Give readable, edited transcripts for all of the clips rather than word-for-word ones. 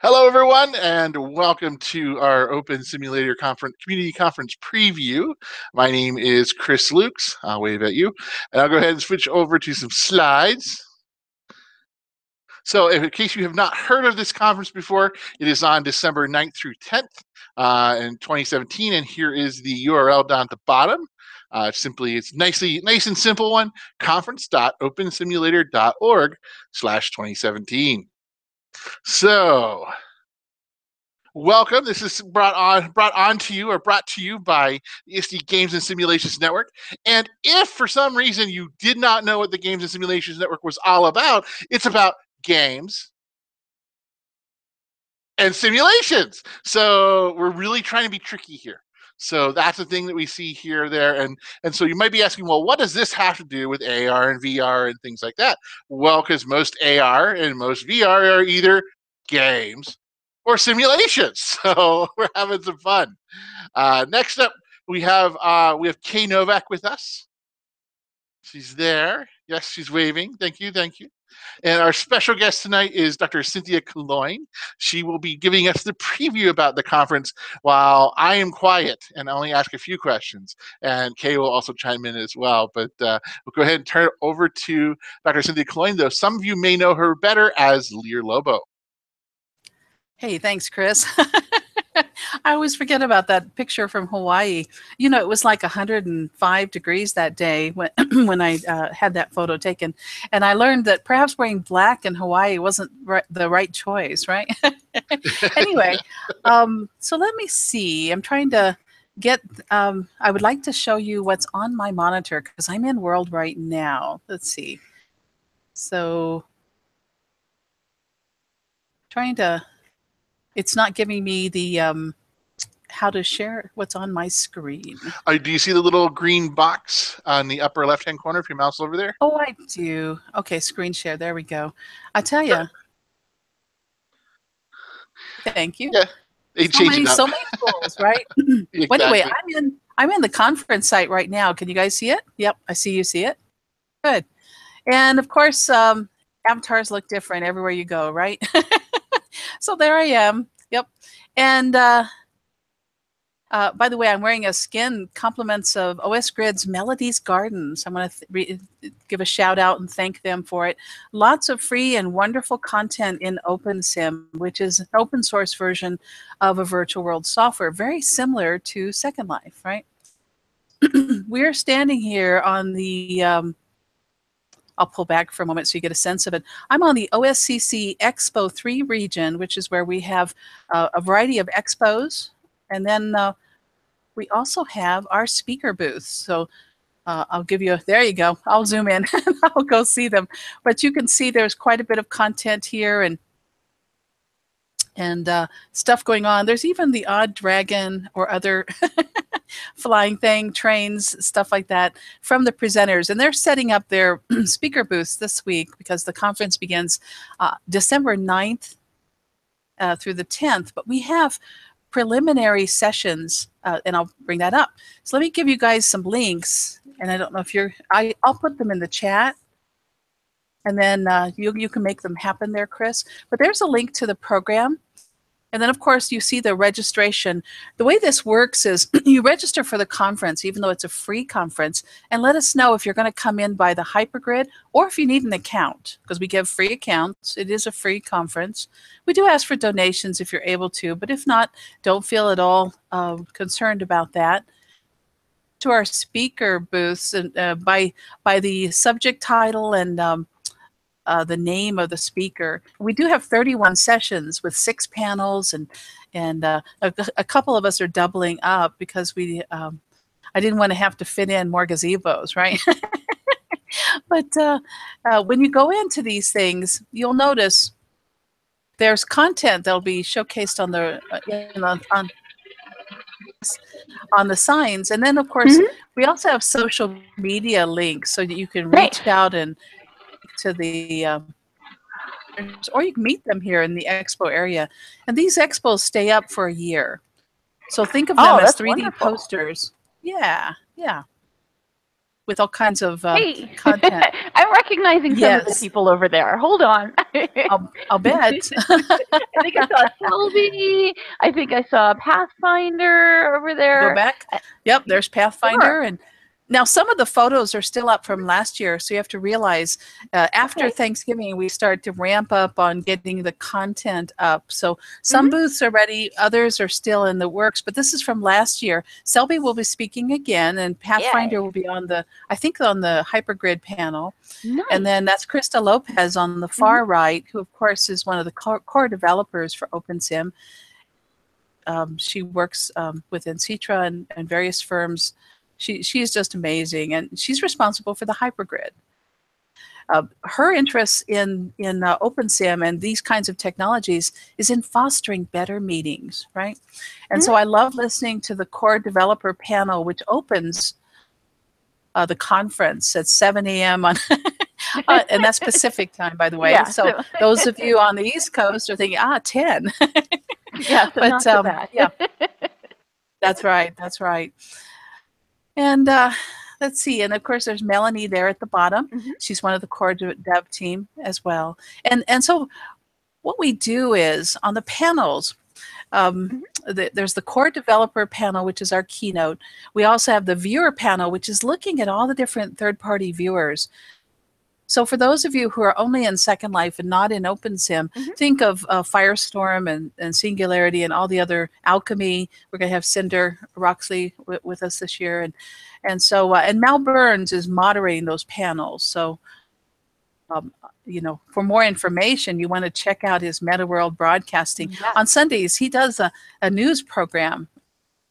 Hello, everyone, and welcome to our OpenSimulator Community Conference preview. My name is Chris Lukes. I'll wave at you, and I'll go ahead and switch over to some slides. So, in case you have not heard of this conference before, it is on December 9th through 10th in 2017, and here is the URL down at the bottom. It's nice and simple one, conference.opensimulator.org/2017. So, welcome. This is brought to you by the ISTE Games and Simulations Network. And if for some reason you did not know what the Games and Simulations Network was all about, it's about games and simulations. So we're really trying to be tricky here. So that's the thing that we see here, there, and so you might be asking, well, what does this have to do with AR and VR and things like that? Well, because most AR and most VR are either games or simulations. So we're having some fun. Next up, we have Kay Novak with us. She's there. Yes, she's waving. Thank you. And our special guest tonight is Dr. Cynthia Calongne. She will be giving us the preview about the conference while I am quiet and only ask a few questions. And Kay will also chime in as well. But we'll go ahead and turn it over to Dr. Cynthia Calongne, though some of you may know her better as Lear Lobo. Hey, thanks, Chris. I always forget about that picture from Hawaii. You know, it was like 105 degrees that day when when I had that photo taken. And I learned that perhaps wearing black in Hawaii wasn't the right choice, right? Anyway, so let me see. I'm trying to get, I would like to show you what's on my monitor because I'm in World right now. Let's see. So trying to, it's not giving me the how to share what's on my screen. Do you see the little green box on the upper left-hand corner if your mouse is over there? Oh, I do. Okay, screen share. There we go. I tell you. Thank you. Yeah, they change it up. So many tools, right? Exactly. Well, anyway, I'm in the conference site right now. Can you guys see it? Yep, I see you see it. Good. And of course, avatars look different everywhere you go, right? So there I am. Yep. And by the way, I'm wearing a skin compliments of OS Grid's Melody's Gardens. I'm going to give a shout out and thank them for it. Lots of free and wonderful content in OpenSim, which is an open source version of a virtual world software, very similar to Second Life, right? We're standing here on the I'll pull back for a moment so you get a sense of it. I'm on the OSCC Expo 3 region, which is where we have a variety of expos. And then we also have our speaker booths. So I'll give you there you go. I'll zoom in and I'll go see them. But you can see there's quite a bit of content here and stuff going on. There's even the odd dragon or other flying thing, trains, stuff like that from the presenters. And they're setting up their speaker booths this week because the conference begins December 9th through the 10th. But we have preliminary sessions, and I'll bring that up. So let me give you guys some links. And I don't know if I'll put them in the chat. And then you can make them happen there, Chris. But there's a link to the program. And then, of course, you see the registration. The way this works is you register for the conference, even though it's a free conference, and let us know if you're going to come in by the hypergrid or if you need an account, because we give free accounts. It is a free conference. We do ask for donations if you're able to, but if not, don't feel at all concerned about that. To our speaker booths, and by the subject title and the name of the speaker. We do have 31 sessions with 6 panels, and a couple of us are doubling up because I didn't want to have to fit in more gazebos, right? But when you go into these things, you'll notice there's content that'll be showcased on the on the signs, and then of course we also have social media links so that you can reach out and to the or you can meet them here in the expo area. And these expos stay up for a year. So think of them as 3D posters. Yeah. with all kinds of Hey, content. I'm recognizing some of the Yes, people over there. Hold on. I'll bet. I think I saw Selby. I think I saw Pathfinder over Go there. back. Yep, there's Pathfinder. Sure. And now some of the photos are still up from last year, so you have to realize after Okay. Thanksgiving we start to ramp up on getting the content up. So some booths are ready, others are still in the works, but this is from last year. Selby will be speaking again, and Pathfinder Yay. will be on the, I think, on the hypergrid panel. Nice. And then that's Krista Lopez on the far right, who of course is one of the core developers for OpenSim. She works within Citra and various firms. She's just amazing, and she's responsible for the hypergrid. Her interest in OpenSim and these kinds of technologies is in fostering better meetings, right? And so I love listening to the core developer panel, which opens the conference at 7 a.m. on and that's Pacific time, by the way. Yeah, so those of you on the East Coast are thinking, 10. Yeah, so but not so bad. yeah, that's right. That's right. And let's see. And of course, there's Melanie there at the bottom. She's one of the core dev team as well. And so what we do is on the panels, there's the core developer panel, which is our keynote. We also have the viewer panel, which is looking at all the different third-party viewers. So for those of you who are only in Second Life and not in OpenSim, think of Firestorm and Singularity and all the other Alchemy. We're going to have Cinder Roxley with us this year. And so and Mal Burns is moderating those panels. So, you know, for more information, you want to check out his Meta World Broadcasting. On Sundays, he does a news program.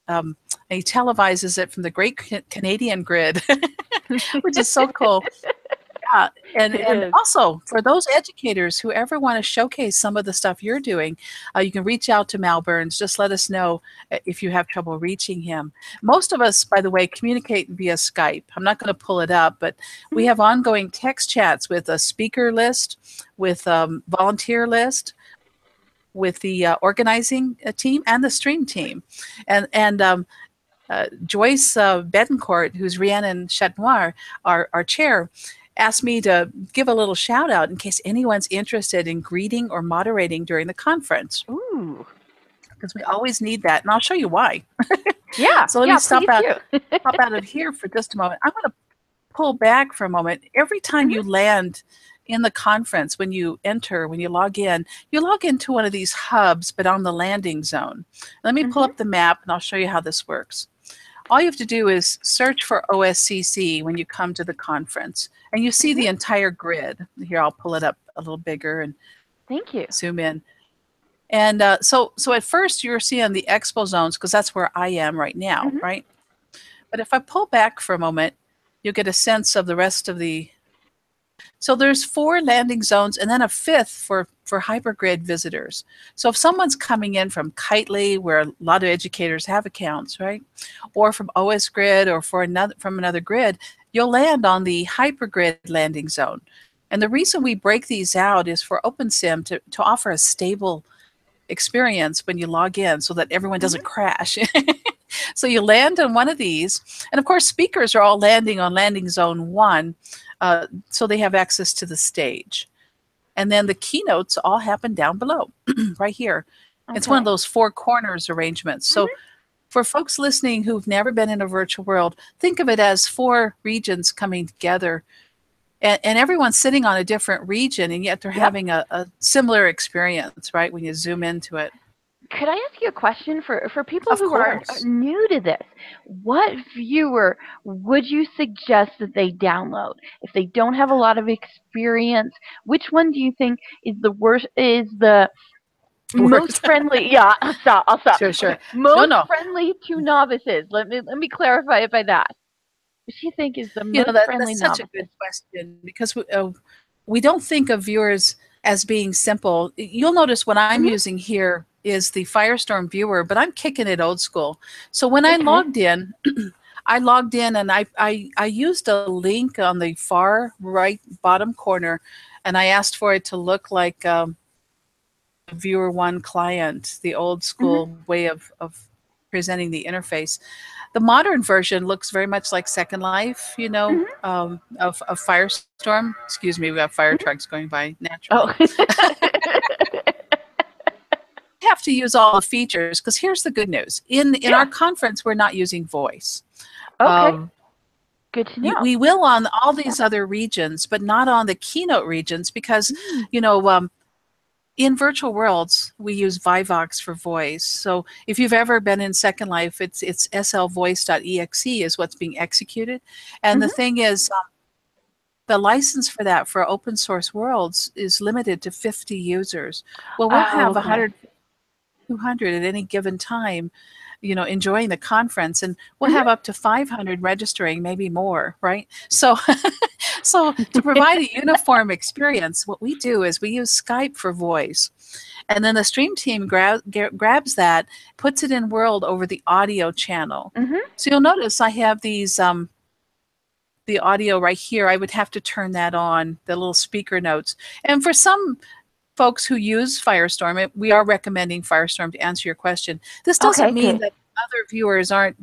And he televises it from the Great Canadian Grid, which is so cool. Yeah, and also for those educators who ever want to showcase some of the stuff you're doing, you can reach out to Mal Burns. Just let us know if you have trouble reaching him. Most of us, by the way, communicate via Skype. I'm not going to pull it up, but we have ongoing text chats with a speaker list, with volunteer list, with the organizing team and the stream team. And Joyce Betancourt, who's Rhiannon Chatenoir, our chair, asked me to give a little shout out in case anyone's interested in greeting or moderating during the conference. Ooh. Because we always need that, and I'll show you why. Yeah. So let me stop out of here for just a moment. I'm going to pull back for a moment. Every time you land in the conference, when you log in, you log into one of these hubs, but on the landing zone. Let me pull up the map, and I'll show you how this works. All you have to do is search for OSCC when you come to the conference, and you see the entire grid. Here, I'll pull it up a little bigger and Thank you. Zoom in. And so at first you're seeing the expo zones because that's where I am right now, right? But if I pull back for a moment, you'll get a sense of the rest of the. So there's 4 landing zones and then a 5th for hypergrid visitors. So if someone's coming in from Kitely, where a lot of educators have accounts, right? Or from OSGrid or from another grid, you'll land on the hypergrid landing zone. And the reason we break these out is for OpenSim to offer a stable experience when you log in so that everyone doesn't crash. So you land on one of these. And of course, speakers are all landing on landing zone 1. So they have access to the stage. And then the keynotes all happen down below, right here. It's one of those 4 corners arrangements. So for folks listening who've never been in a virtual world, think of it as 4 regions coming together. And everyone's sitting on a different region, and yet they're having a similar experience, right, when you zoom into it. Could I ask you a question for people who are new to this? What viewer would you suggest that they download if they don't have a lot of experience? Which one do you think is the worst? Is the most friendly? Yeah, I'll stop. Sure. Most friendly to novices. Let me clarify it by that. What do you think is the most friendly that's novice? such a good question because we don't think of viewers as being simple. You'll notice what I'm using here is the Firestorm viewer, but I'm kicking it old school. So when I logged in, and I used a link on the far right bottom corner, and I asked for it to look like Viewer 1 client, the old school way of presenting the interface. The modern version looks very much like Second Life, you know, of Firestorm. Excuse me, we have fire trucks going by naturally. Have to use all the features, because here's the good news. In our conference, we're not using voice. Okay. Good to know. We will on all these other regions, but not on the keynote regions, because, you know, in virtual worlds, we use Vivox for voice. So if you've ever been in Second Life, it's slvoice.exe is what's being executed. And the thing is, the license for that for open source worlds is limited to 50 users. Well, we'll have 100, 200 at any given time, you know, enjoying the conference, and we'll have up to 500 registering, maybe more, right? So, so to provide a uniform experience, what we do is we use Skype for voice, and then the stream team grabs that, puts it in world over the audio channel. So you'll notice I have these, the audio right here. I would have to turn that on, the little speaker notes. And for some folks who use Firestorm, we are recommending Firestorm to answer your question. This doesn't mean that other viewers aren't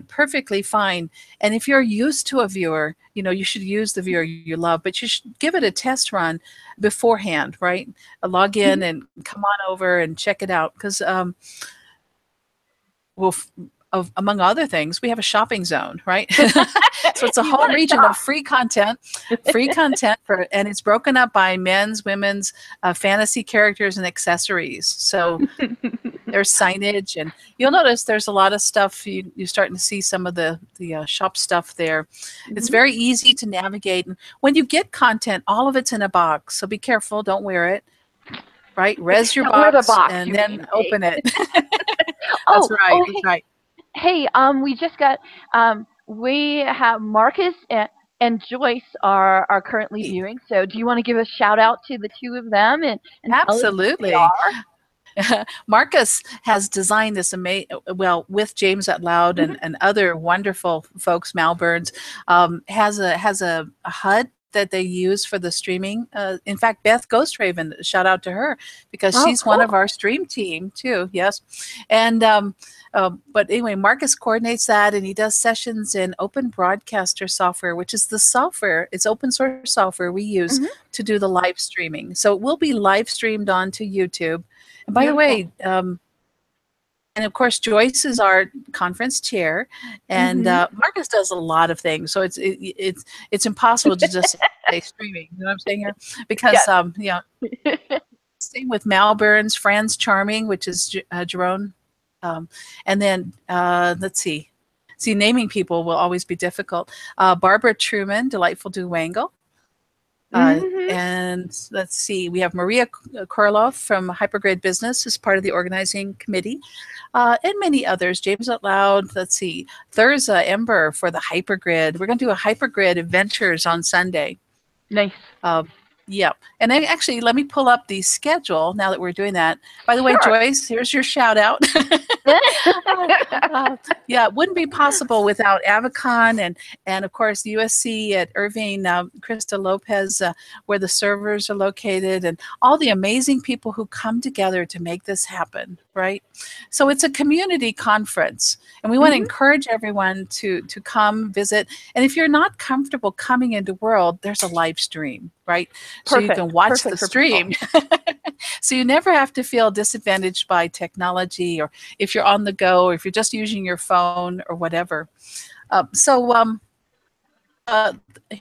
perfectly fine. And if you're used to a viewer, you know, you should use the viewer you love, but you should give it a test run beforehand, right? Log in and come on over and check it out, because among other things, we have a shopping zone, right? So it's a whole region of free content, and it's broken up by men's, women's, fantasy characters and accessories. So there's signage, and you'll notice there's a lot of stuff. You're starting to see some of the shop stuff there. It's very easy to navigate. And when you get content, all of it's in a box. So be careful, don't wear it. Right? Res your box, and then open it. That's right. That's right. Hey, we just got, we have Marcus and Joyce are currently viewing. So do you want to give a shout out to the two of them? And absolutely. Marcus has designed this with James Out Loud and other wonderful folks, Mal Burns, has a HUD that they use for the streaming. In fact, Beth Ghostraven, shout out to her, because she's one of our stream team too. Yes. And but anyway, Marcus coordinates that, and he does sessions in Open Broadcaster software, which is the software. It's open source software we use to do the live streaming. So it will be live streamed onto YouTube. And by the way, and of course, Joyce is our conference chair, and Marcus does a lot of things. So it's impossible to just say streaming. You know what I'm saying here? Because yeah. Same with Mal Burns, Franz Charming, which is Jerome, and then let's see. See, naming people will always be difficult. Barbara Truman, Delightful Duwangle. And let's see, we have Maria Korloff from Hypergrid Business as part of the organizing committee, and many others. James Out Loud, let's see, Thurza Ember for the Hypergrid. We're going to do a Hypergrid Adventures on Sunday. Nice. Yeah, and then actually, let me pull up the schedule now that we're doing that. By the way, Joyce, here's your shout out. Yeah, it wouldn't be possible without AvaCon and of course USC at Irving, Krista Lopez, where the servers are located, and all the amazing people who come together to make this happen, right? So it's a community conference, and we want to encourage everyone to come visit. And if you're not comfortable coming into World, there's a live stream, right? So you can watch the stream. So you never have to feel disadvantaged by technology, or if you're on the go, or if you're just using your phone or whatever.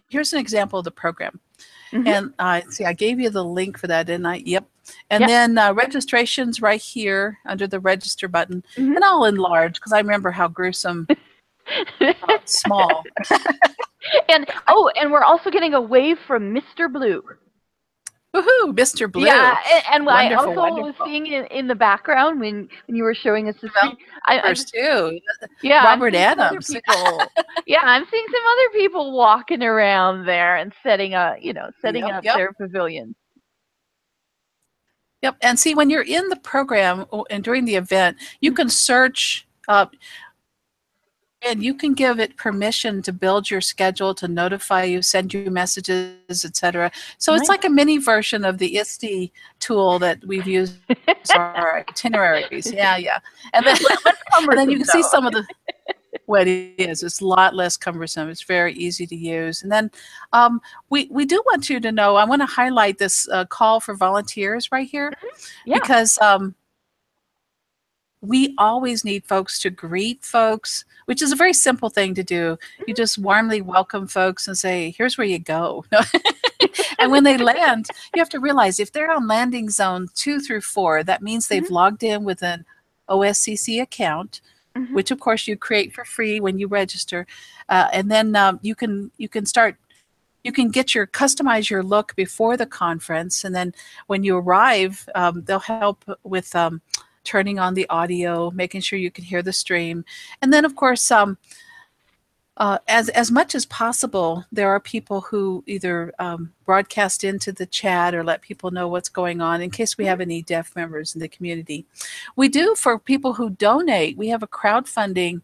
Here's an example of the program. And see, I gave you the link for that, didn't I? Yep. And then registration's right here under the register button. And I'll enlarge because I remember how gruesome small. And we're also getting a wave from Mr. Blue. Woohoo, Mr. Blue. Yeah, and I also wonderful. was seeing in the background when you were showing us the screen. Too. Yeah, Robert Adams. Yeah, I'm seeing some other people walking around there and setting up their pavilions. Yep, and see, when you're in the program and during the event, you can search and you can give it permission to build your schedule, to notify you, send you messages, etc. So it's like a mini version of the ISTE tool that we've used for our itineraries. Yeah, yeah. And then, and then you can see some of the, what it is. It's a lot less cumbersome. It's very easy to use. And then we do want you to know, I want to highlight this call for volunteers right here, because we always need folks to greet folks, which is a very simple thing to do. You just warmly welcome folks and say, here's where you go. And when they land, you have to realize if they're on landing zone 2 through 4, that means they've logged in with an OSCC account, which of course you create for free when you register. And then you can customize your look before the conference. And then when you arrive, they'll help with turning on the audio, making sure you can hear the stream. And then, of course, as much as possible, there are people who either broadcast into the chat or let people know what's going on in case we have any deaf members in the community. We do, for people who donate, we have a crowdfunding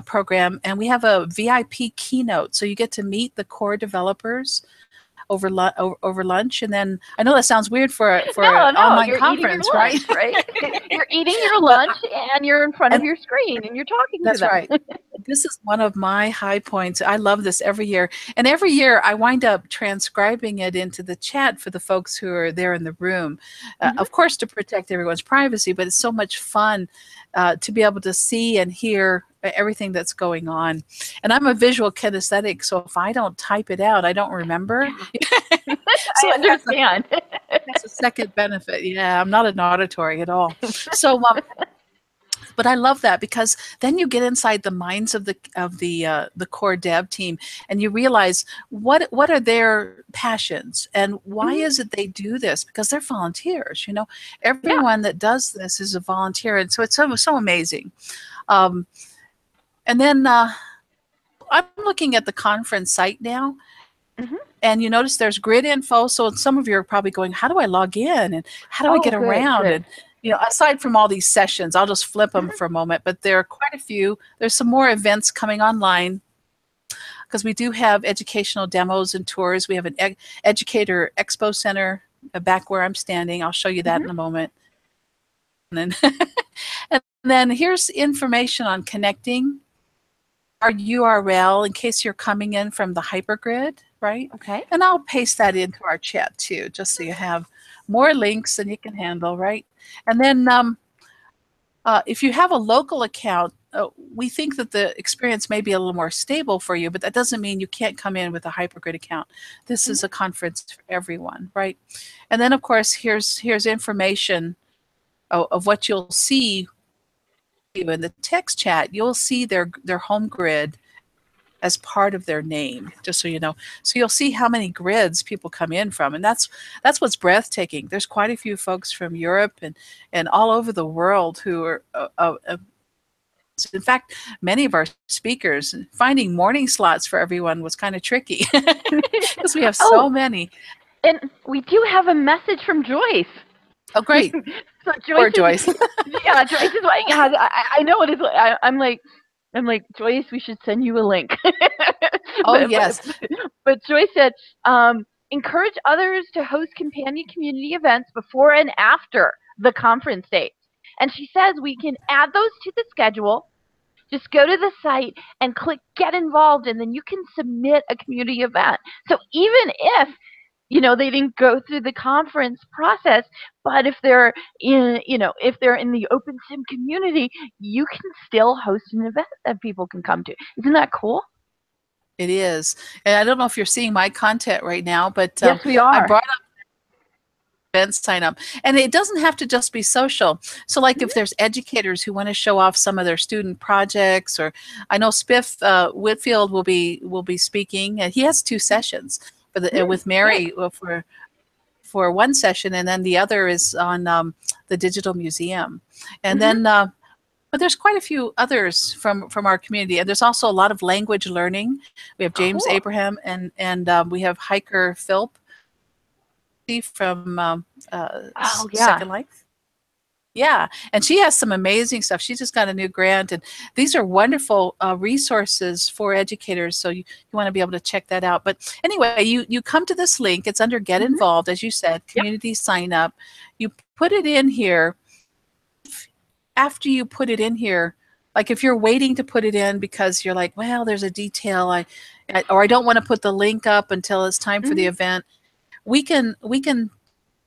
program, and we have a VIP keynote. So you get to meet the core developers over lunch, and then I know that sounds weird for an online conference, right? You're eating your lunch, and you're in front of your screen, and you're talking to them. That's right. This is one of my high points. I love this every year, and every year I wind up transcribing it into the chat for the folks who are there in the room, of course, to protect everyone's privacy. But it's so much fun to be able to see and hear everything that's going on. And I'm a visual kinesthetic, so if I don't type it out, I don't remember. So I understand. That's a second benefit. Yeah, I'm not an auditory at all. So, but I love that, because then you get inside the minds of the core dev team, and you realize what are their passions and why is it they do this, because they're volunteers. You know, everyone that does this is a volunteer, and so it's so amazing. And then I'm looking at the conference site now, and you notice there's grid info. So some of you are probably going, how do I log in? And how do I get around? And, you know, aside from all these sessions, I'll just flip them for a moment, but there are quite a few. There's some more events coming online, because we do have educational demos and tours. We have an educator expo center back where I'm standing. I'll show you that in a moment. And then here's information on connecting, our URL in case you're coming in from the hypergrid, right? Okay. And I'll paste that into our chat too, just so you have more links than you can handle, right? And then if you have a local account, we think that the experience may be a little more stable for you, but that doesn't mean you can't come in with a hypergrid account. This is a conference for everyone, right? And then, of course, here's information of what you'll see in the text chat. You'll see their home grid as part of their name, just so you know. So you'll see how many grids people come in from, and that's what's breathtaking. There's quite a few folks from Europe and all over the world who are in fact, many of our speakers, finding morning slots for everyone was kind of tricky because we have so many. And we do have a message from Joyce. Oh, great. So Joyce. Yeah, Joyce is like, I know it is. I'm like, Joyce, we should send you a link. Yes. But Joyce said, encourage others to host companion community events before and after the conference dates. And she says we can add those to the schedule. Just go to the site and click Get Involved, and then you can submit a community event. So even if they didn't go through the conference process, but if they're in, if they're in the OpenSim community, you can still host an event that people can come to. Isn't that cool? It is. And I don't know if you're seeing my content right now, but yes, we are. I brought up event sign up, and it doesn't have to just be social. So like if there's educators who want to show off some of their student projects, or I know Spiff Whitfield will be speaking, and he has 2 sessions with Mary for one session, and then the other is on the digital museum. And then but there's quite a few others from our community, and there's also a lot of language learning. We have James Abraham, and we have Hiker Philp from Second Life. Yeah, and she has some amazing stuff. She just got a new grant, and these are wonderful resources for educators. So you want to be able to check that out. But anyway, you come to this link. It's under Get Involved, as you said, community sign up. You put it in here. After you put it in here, like if you're waiting to put it in because you're like, well, there's a detail, or I don't want to put the link up until it's time for the event, we can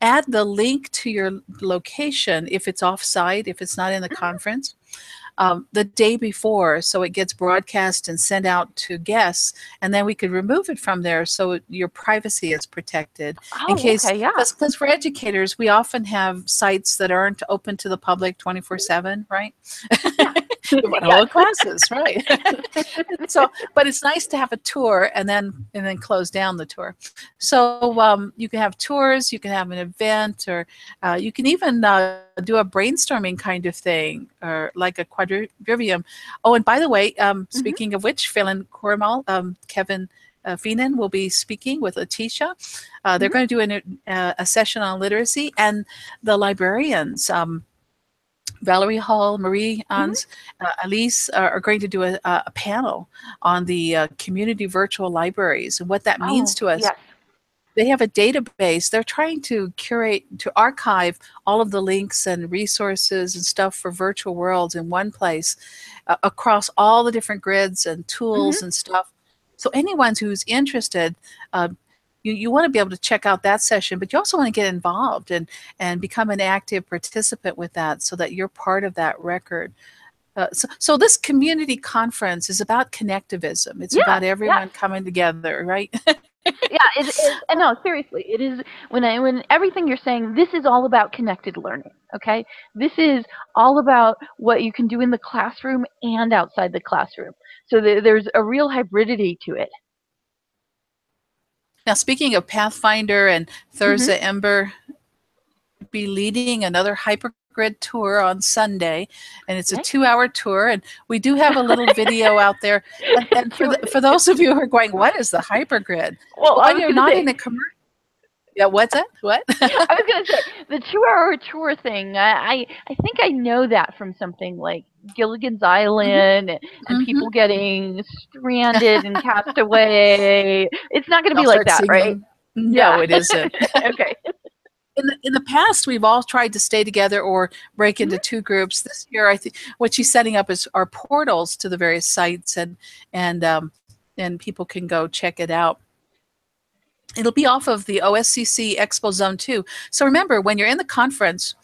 add the link to your location if it's off-site, if it's not in the conference, the day before, so it gets broadcast and sent out to guests, and then we could remove it from there so your privacy is protected. In case, because for educators, we often have sites that aren't open to the public 24/7, right? You want to hold classes, right? So, but it's nice to have a tour and then close down the tour. So you can have tours, you can have an event, or you can even do a brainstorming kind of thing, or like a quadrivium. Oh, and by the way, speaking of which, Phelan Cormal, Kevin Feenan will be speaking with Letitia. They're going to do a session on literacy, and the librarians, Valerie Hall, Marie Ans, Elise are going to do a panel on the community virtual libraries and what that means to us. Yes. They have a database. They're trying to curate, to archive all of the links and resources and stuff for virtual worlds in one place across all the different grids and tools and stuff. So anyone who's interested, you want to be able to check out that session, but you also want to get involved and become an active participant with that so that you're part of that record. So this community conference is about connectivism. It's about everyone coming together, right? No, seriously, it is. When everything you're saying, this is all about connected learning. Okay, this is all about what you can do in the classroom and outside the classroom. So there's a real hybridity to it. Now, speaking of Pathfinder and Thurza Ember be leading another hypergrid tour on Sunday, and it's a 2-hour tour, and we do have a little video out there. And for those of you who are going, what is the hypergrid? Well, you're not in a commercial. Yeah, what's that? What? I was going to say, the 2-hour tour thing, I think I know that from something like Gilligan's Island and people getting stranded and cast away. It's not going to be like that, right? No, it isn't. Okay. In the past, we've all tried to stay together or break into two groups. This year, I think what she's setting up is our portals to the various sites, and people can go check it out. It'll be off of the OSCC Expo Zone 2. So remember, when you're in the conference,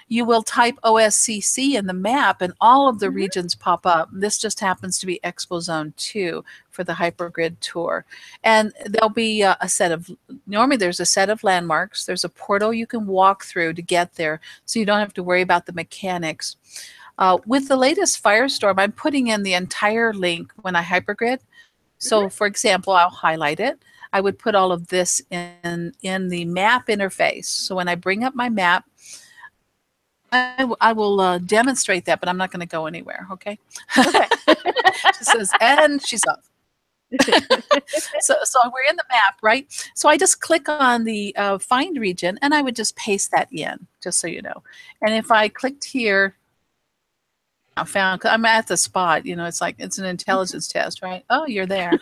you will type OSCC in the map, and all of the regions pop up. This just happens to be Expo Zone 2 for the Hypergrid Tour. And there'll be normally there's a set of landmarks. There's a portal you can walk through to get there, so you don't have to worry about the mechanics. With the latest Firestorm, I'm putting in the entire link when I hypergrid. So, for example, I'll highlight it. I would put all of this in the map interface. So when I bring up my map, I will demonstrate that, but I'm not going to go anywhere, okay? Okay. She says, and she's off. So we're in the map, right? So I just click on the find region, and I would just paste that in, just so you know. And if I clicked here, I found, cause I'm at the spot, you know, it's like, it's an intelligence test, right? Oh, you're there.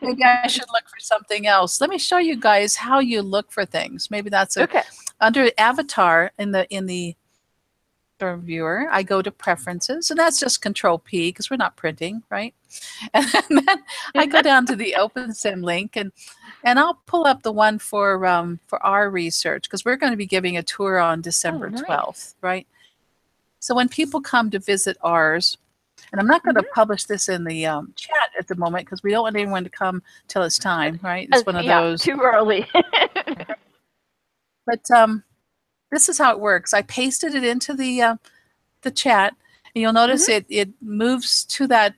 Maybe I should look for something else. Let me show you guys how you look for things. Maybe that's under Avatar in the viewer. I go to Preferences, and that's just Control P because we're not printing, right? And then I go down to the OpenSim link, and I'll pull up the one for our research because we're going to be giving a tour on December 12th, right? So when people come to visit ours. And I'm not going to publish this in the chat at the moment because we don't want anyone to come till it's time, right? It's one of those. Too early. But this is how it works. I pasted it into the chat, and you'll notice it moves to that.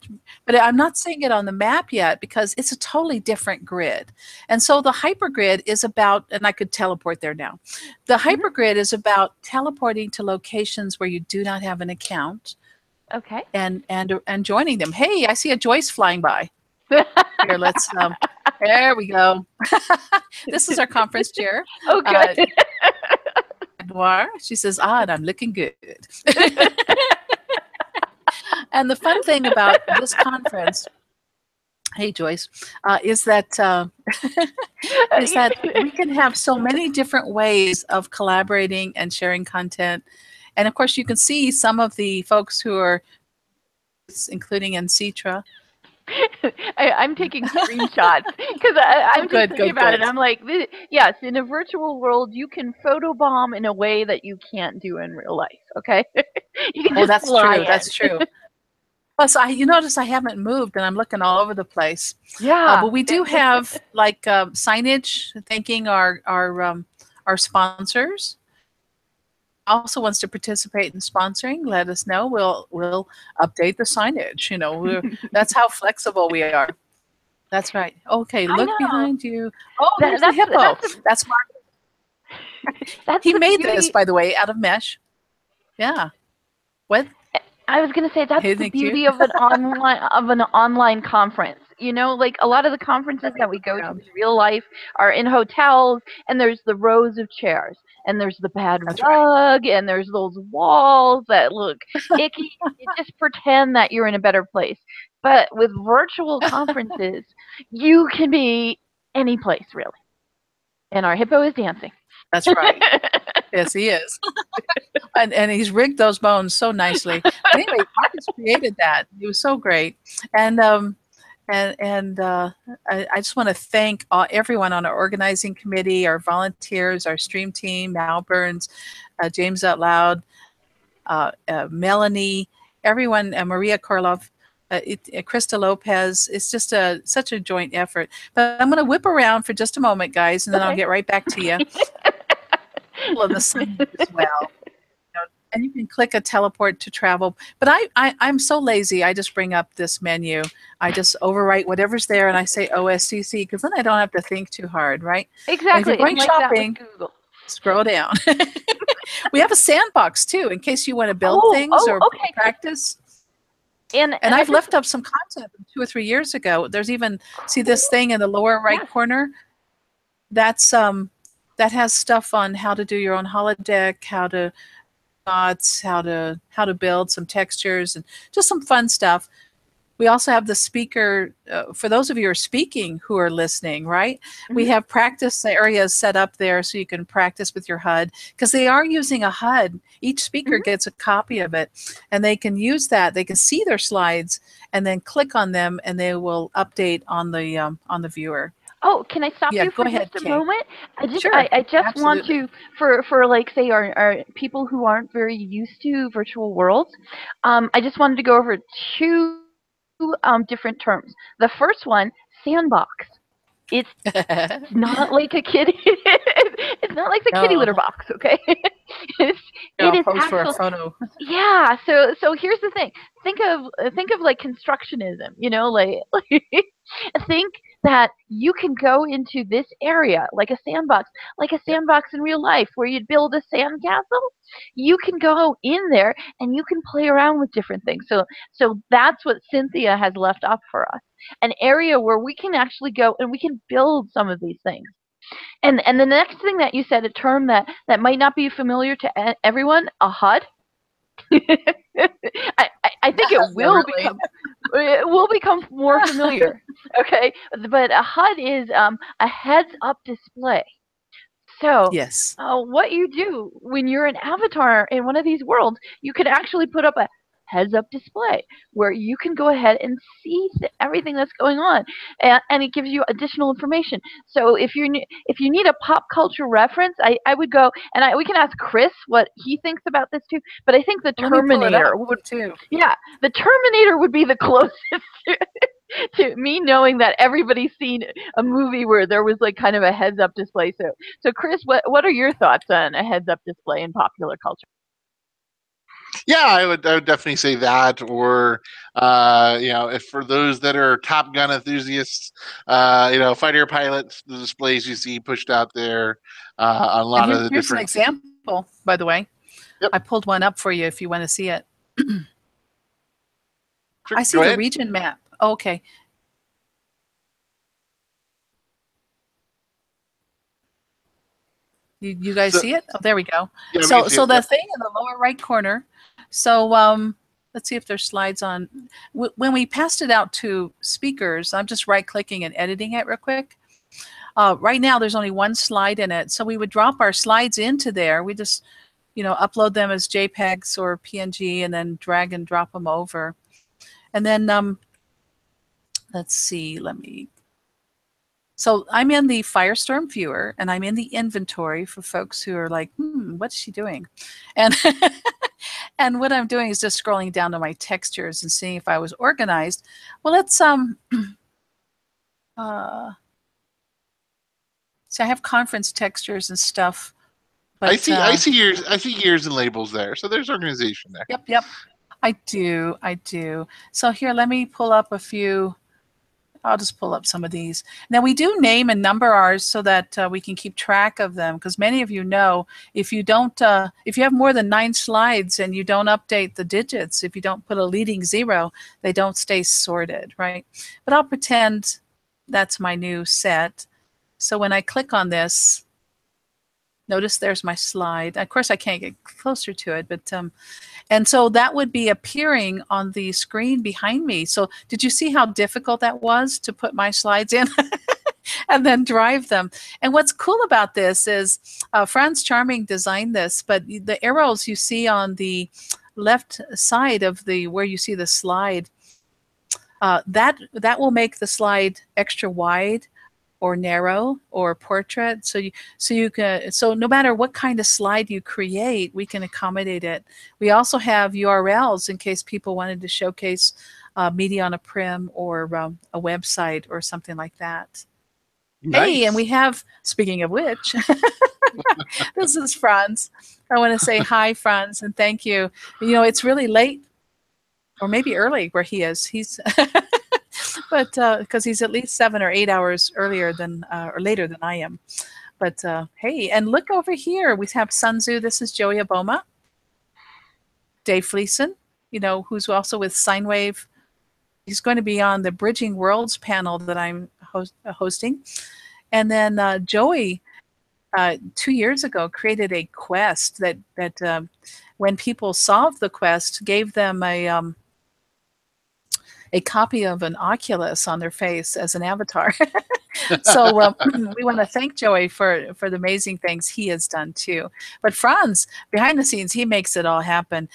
But I'm not seeing it on the map yet because it's a totally different grid. And so the hypergrid is about, and I could teleport there now. The hypergrid is about teleporting to locations where you do not have an account. Okay. And joining them. Hey, I see a Joyce flying by. Here, let's. There we go. This is our conference chair. Oh, good. Noir. She says, and I'm looking good. And the fun thing about this conference, hey Joyce, is that we can have so many different ways of collaborating and sharing content. And of course, you can see some of the folks who are, including Citra. I'm taking screenshots because I'm just thinking about it. I'm like, yes, in a virtual world, you can photobomb in a way that you can't do in real life. Okay, you can just that's fly true. in. That's true. Plus, you notice I haven't moved, and I'm looking all over the place. Yeah, but we do have like signage thanking our sponsors. Also wants to participate in sponsoring, let us know. We'll update the signage. You know, that's how flexible we are. That's right. Okay, look behind you. Oh, there's the hippo. That's Mark. He made this, by the way, out of mesh. Yeah. What? I was going to say that's the beauty of an online conference. You know, like a lot of the conferences that we go to in real life are in hotels, and there's the rows of chairs, and there's the bad rug, and there's those walls that look icky. You just pretend that you're in a better place. But with virtual conferences, you can be any place, really. And our hippo is dancing. That's right. Yes, he is. and he's rigged those bones so nicely. But anyway, Marcus created that. It was so great. And I just want to thank everyone on our organizing committee, our volunteers, our stream team, Mal Burns, James Out Loud, Melanie, everyone, Maria Korlov, Krista Lopez. It's just such a joint effort. But I'm going to whip around for just a moment, guys, and then I'll get right back to you. On the side as well. And you can click a teleport to travel. But I'm so lazy, I just bring up this menu. I just overwrite whatever's there and I say OSCC, because then I don't have to think too hard, right? Exactly. And if you're going shopping, scroll down. We have a sandbox too, in case you want to build things or practice. And I've left up some content from 2 or 3 years ago. There's even, see this thing in the lower right corner? That's that has stuff on how to do your own holodeck, how to build some textures, and just some fun stuff. We also have the speaker, for those of you who are speaking who are listening, right? Mm-hmm. We have practice areas set up there so you can practice with your HUD, because they are using a HUD. Each speaker gets a copy of it, and they can use that. They can see their slides and then click on them, and they will update on the viewer. Oh, can I stop you for just a moment? I just want to, for like, say, our people who aren't very used to virtual worlds, I just wanted to go over 2 different terms. The first one, sandbox. It's not like a kitty. It's not like the kitty litter box, okay? It is pose for a photo. Yeah. So here's the thing. Think of like constructionism. You know, like think that you can go into this area like a sandbox in real life where you'd build a sand castle. You can go in there and you can play around with different things. So that's what Cynthia has left up for us. An area where we can actually go and we can build some of these things. And the next thing that you said, a term that might not be familiar to everyone, a HUD. I think it will become more familiar. Okay, but a HUD is a heads-up display. So yes, what you do when you're an avatar in one of these worlds, you can actually put up a heads-up display where you can go ahead and see everything that's going on, and it gives you additional information. So if you need a pop culture reference, I would go and we can ask Chris what he thinks about this too. But I think the Terminator would too. Yeah, the Terminator would be the closest to me knowing that everybody's seen a movie where there was like kind of a heads-up display. So Chris, what are your thoughts on a heads-up display in popular culture? Yeah, I would definitely say that, or if for those that are Top Gun enthusiasts, fighter pilots, the displays you see pushed out there on a lot of the here's different. Here's an example, by the way. Yep. I pulled one up for you if you want to see it. Sure, I see the region map. Oh, okay. You guys see it? Oh, there we go. Yeah, we So can see it, the yep. thing in the lower right corner. So let's see if there's slides on. When we passed it out to speakers, I'm just right-clicking and editing it real quick. Right now, there's only one slide in it. So we would drop our slides into there. We just, upload them as JPEGs or PNG and then drag and drop them over. And then let's see, so I'm in the Firestorm viewer and I'm in the inventory for folks who are like, what's she doing? And and what I'm doing is just scrolling down to my textures and seeing if I was organized. Well, let's so I have conference textures and stuff. But, I see years and labels there. So there's organization there. Yep. I do. So here, let me pull up a few. I'll just pull up some of these. Now we do name and number ours so that we can keep track of them, because many of you know if you don't, if you have more than 9 slides and you don't update the digits, if you don't put a leading 0, they don't stay sorted, right? But I'll pretend that's my new set. So when I click on this, notice there's my slide. Of course, I can't get closer to it, but and so that would be appearing on the screen behind me. So did you see how difficult that was to put my slides in and then drive them? And what's cool about this is Franz Charming designed this, but the arrows you see on the left side of where you see the slide, that will make the slide extra wide or narrow or portrait, so no matter what kind of slide you create, we can accommodate it. We also have URLs in case people wanted to showcase media on a prim or a website or something like that. Nice. Hey, and we have, speaking of which, this is Franz. I want to say hi, Franz, and thank you. It's really late, or maybe early where he is. He's but because he's at least 7 or 8 hours earlier than or later than I am. But hey, and look over here. We have Sun Tzu. This is Joey Aboma. Dave Fleeson, who's also with Sine Wave. He's going to be on the Bridging Worlds panel that I'm hosting. And then Joey, 2 years ago, created a quest that when people solved the quest, gave them a copy of an Oculus on their face as an avatar. So we want to thank Joey for the amazing things he has done too. But Franz, behind the scenes, he makes it all happen.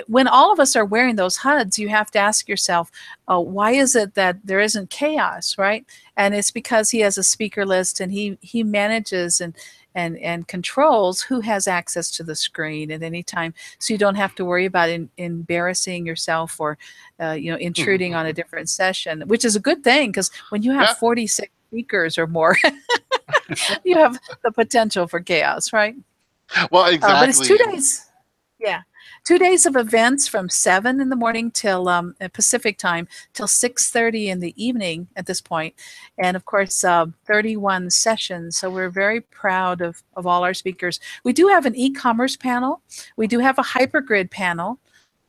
When all of us are wearing those HUDs, you have to ask yourself, why is it that there isn't chaos, right? And it's because he has a speaker list and he manages and controls who has access to the screen at any time, so you don't have to worry about embarrassing yourself or intruding on a different session, which is a good thing, because when you have 46 speakers or more, you have the potential for chaos, right? Well, exactly. But it's 2 days. Yeah. 2 days of events from 7 in the morning till Pacific time till 6:30 in the evening at this point. And of course, 31 sessions. So we're very proud of all our speakers. We do have an e-commerce panel. We do have a hypergrid panel.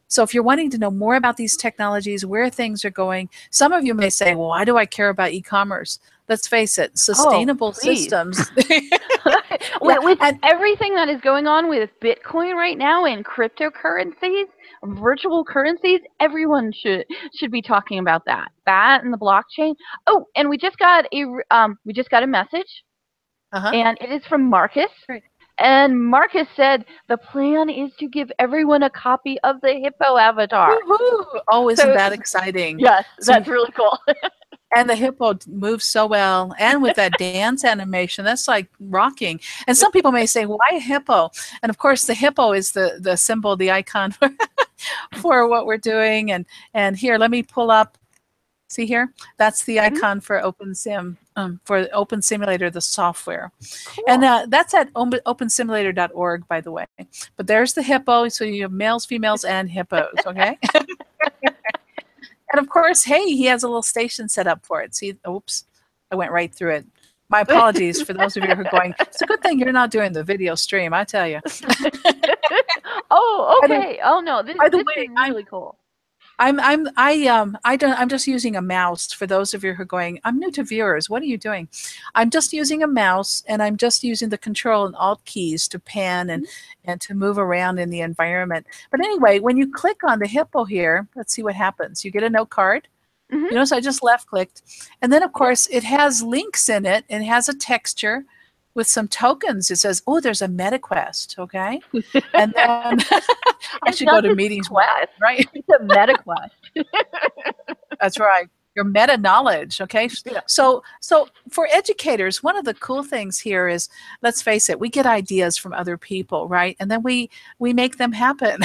So if you're wanting to know more about these technologies, where things are going, some of you may say, well, why do I care about e-commerce? Let's face it, sustainable systems. With everything that is going on with Bitcoin right now and cryptocurrencies, virtual currencies, everyone should be talking about that and the blockchain. Oh, and we just got a message, and it is from Marcus. Right. And Marcus said the plan is to give everyone a copy of the hippo avatar. Woo-hoo! Oh, isn't that exciting? Yes, that's really cool. And the hippo moves so well. And with that dance animation, that's like rocking. And some people may say, why a hippo? And of course, the hippo is the symbol, the icon for what we're doing. And here, let me pull up. See here? That's the icon for OpenSim, for OpenSimulator, the software. Cool. And that's at opensimulator.org, by the way. But there's the hippo. So you have males, females, and hippos, okay? And of course, hey, he has a little station set up for it. See, oops, I went right through it. My apologies for those of you who are going, it's a good thing you're not doing the video stream, I tell you. Oh, okay. Oh, no, this is really cool. I'm just using a mouse for those of you who are going, I'm new to viewers. What are you doing? I'm just using a mouse, and I'm just using the Control and Alt keys to pan and to move around in the environment. But anyway, when you click on the hippo here, let's see what happens. You get a note card. Mm-hmm. You know, so I just left clicked. And then, of course, it has links in it, and it has a texture with some tokens. It says, oh, there's a MetaQuest, okay? And then I should go to meetings, quest, right? It's a MetaQuest. That's right. Your meta knowledge, okay? Yeah. So for educators, one of the cool things here is, let's face it, we get ideas from other people, right? And then we make them happen.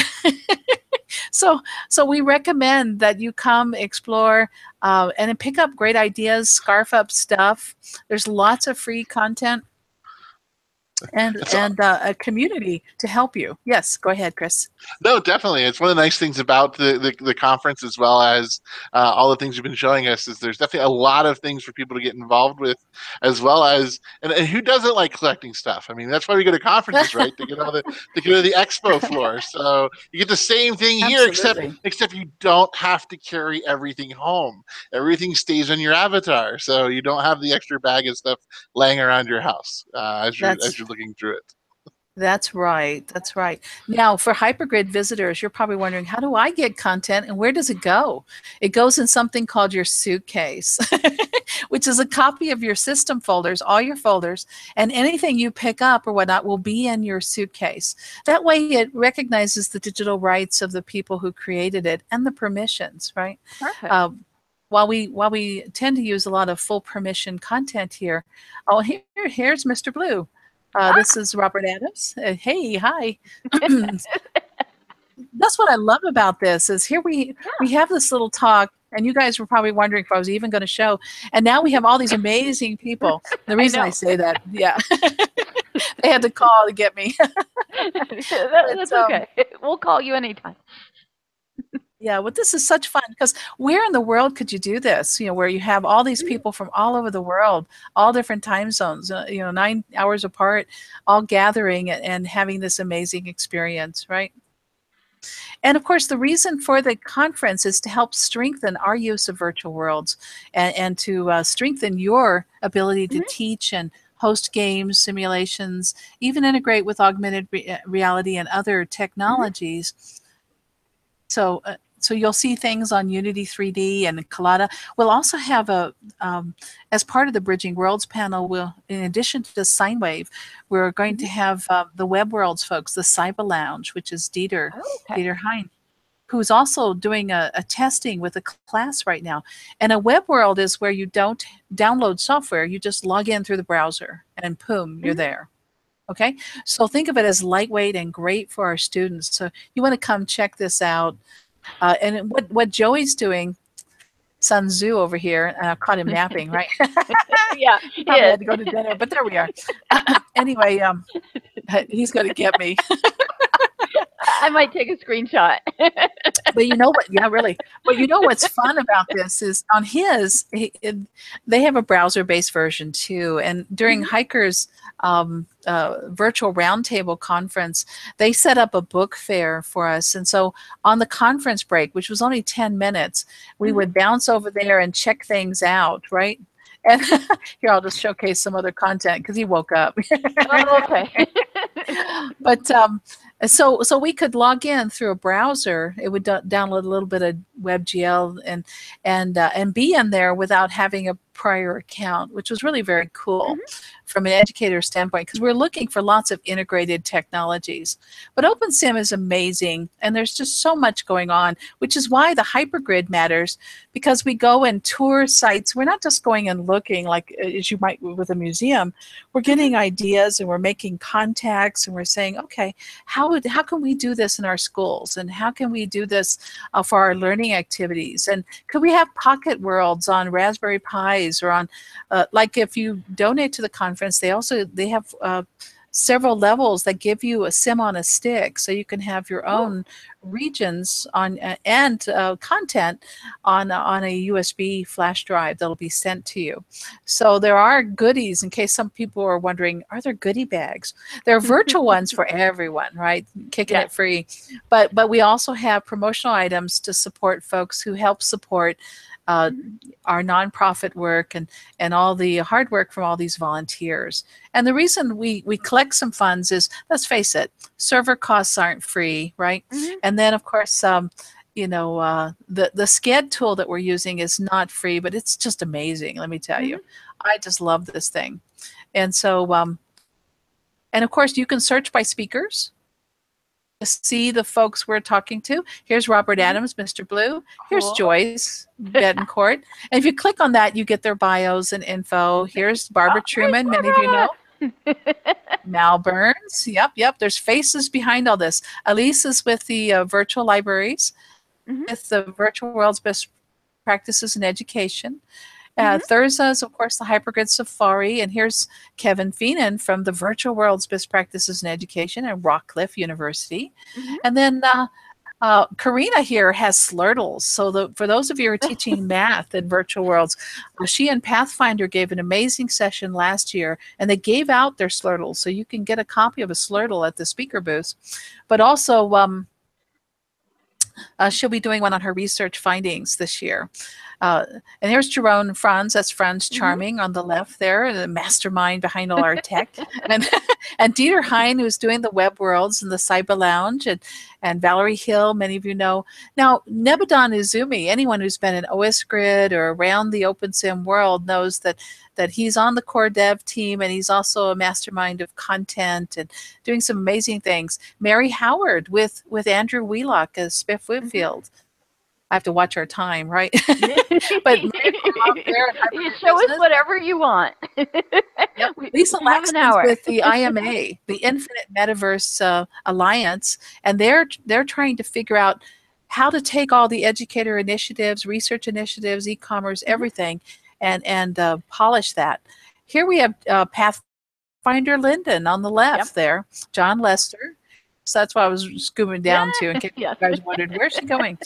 So we recommend that you come explore and then pick up great ideas, scarf up stuff. There's lots of free content and a community to help you. Yes, go ahead, Chris. No, definitely. It's one of the nice things about the conference, as well as all the things you've been showing us, is there's definitely a lot of things for people to get involved with, as well as, and who doesn't like collecting stuff? I mean, that's why we go to conferences, right? To go to the expo floor. So you get the same thing here, except you don't have to carry everything home. Everything stays on your avatar, so you don't have the extra bag of stuff laying around your house as you're looking through it. That's right. That's right. Now, for Hypergrid visitors, you're probably wondering, how do I get content and where does it go? It goes in something called your suitcase, which is a copy of your system folders, all your folders, and anything you pick up or whatnot will be in your suitcase. That way it recognizes the digital rights of the people who created it and the permissions, right? Perfect. While we tend to use a lot of full permission content here, here's Mr. Blue. This is Robert Adams. Hey, hi. That's what I love about this is here we have this little talk, and you guys were probably wondering if I was even going to show. And now we have all these amazing people. The reason I say that, they had to call to get me. That's okay. We'll call you anytime. Yeah, well, this is such fun because where in the world could you do this? You know, where you have all these people from all over the world, all different time zones, 9 hours apart, all gathering and having this amazing experience, right? And of course, the reason for the conference is to help strengthen our use of virtual worlds and to strengthen your ability to teach and host games, simulations, even integrate with augmented reality and other technologies. So you'll see things on Unity 3D and Collada. We'll also have as part of the Bridging Worlds panel, in addition to SineWave, we're going to have the Web Worlds folks, the Cyber Lounge, which is Dieter Hein, who's also doing a testing with a class right now. And a web world is where you don't download software, you just log in through the browser and boom, you're there. Okay, so think of it as lightweight and great for our students. So you want to come check this out. And what Joey's doing, Sun Tzu over here, I caught him napping, right? Yeah, he probably had to go to dinner, but there we are. Anyway, he's going to get me. I might take a screenshot. But you know what? Yeah, really. But you know what's fun about this is on his, they have a browser-based version too. And during Hiker's virtual roundtable conference, they set up a book fair for us. And so on the conference break, which was only 10 minutes, we would bounce over there and check things out, right? And here, I'll just showcase some other content because he woke up. Oh, okay. But so we could log in through a browser. It would download a little bit of WebGL and be in there without having a prior account, which was really very cool from an educator standpoint, because we're looking for lots of integrated technologies. But OpenSim is amazing, and there's just so much going on, which is why the hypergrid matters, because we go and tour sites. We're not just going and looking like as you might with a museum. We're getting ideas, and we're making contacts, and we're saying, okay, how can we do this in our schools, and how can we do this for our learning activities, and could we have pocket worlds on Raspberry Pis or on like if you donate to the conference, they have several levels that give you a sim on a stick, so you can have your own regions on and content on a USB flash drive that'll be sent to you. So there are goodies, in case some people are wondering, are there goodie bags? There are virtual ones for everyone, right? Kicking it free. But we also have promotional items to support folks who help support our nonprofit work and all the hard work from all these volunteers. And the reason we collect some funds is, let's face it, server costs aren't free, right? And then, of course, you know, the SCAD tool that we're using is not free, but it's just amazing, let me tell you. I just love this thing. And so, and of course, you can search by speakers to see the folks we're talking to. Here's Robert Adams, Mr. Blue. Here's Joyce Betancourt. And if you click on that, you get their bios and info. Here's Barbara Truman, many of you know. Mal Burns. Yep. There's faces behind all this. Elise is with the virtual libraries, with the Virtual World's Best Practices in Education. Thurza is, of course, the Hypergrid Safari. And here's Kevin Feenan from the Virtual World's Best Practices in Education at Rockcliffe University. And then Karina here has Slurtles. So for those of you who are teaching math in Virtual Worlds, she and Pathfinder gave an amazing session last year, and they gave out their Slurtles. So you can get a copy of a Slurtle at the speaker booth. But also, she'll be doing one on her research findings this year. And here's Jerome Franz. That's Franz Charming on the left there, the mastermind behind all our tech. And Dieter Hein, who's doing the Web Worlds and the Cyber Lounge, and Valerie Hill, many of you know. Now, Nebadon Izumi, anyone who's been in OS Grid or around the OpenSim world knows that he's on the core dev team, and he's also a mastermind of content and doing some amazing things. Mary Howard with Andrew Wheelock as Spiff Whitfield. I have to watch our time, right? But you show us whatever you want. Lisa Laxton's with the IMA, the Infinite Metaverse Alliance, and they're trying to figure out how to take all the educator initiatives, research initiatives, e-commerce, everything, and polish that. Here we have Pathfinder Linden on the left there, John Lester. So that's why I was scooping down to, in case you guys wondered, where's she going?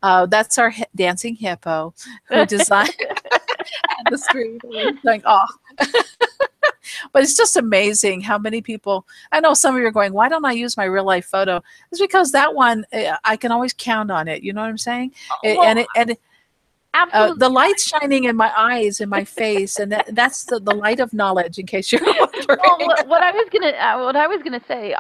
That's our dancing hippo who designed the screen. Going, But it's just amazing how many people, I know some of you are going, why don't I use my real life photo? It's because that one, I can always count on it. You know what I'm saying? Absolutely. The light's shining in my eyes, in my face, and that's the light of knowledge. In case you're wondering. Well, what I was gonna say,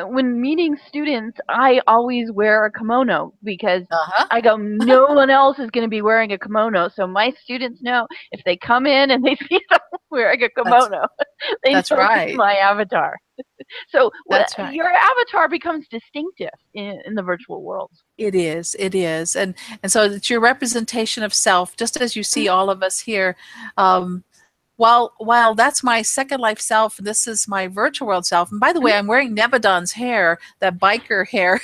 when meeting students, I always wear a kimono because I go, no one else is gonna be wearing a kimono, so my students know if they come in and they see them wearing a kimono, they know it's my avatar. So your avatar becomes distinctive in the virtual world. It is, and so it's your representation of self, just as you see all of us here. While that's my Second Life self, this is my virtual world self. And by the way, I'm wearing Nebadon's hair, that biker hair.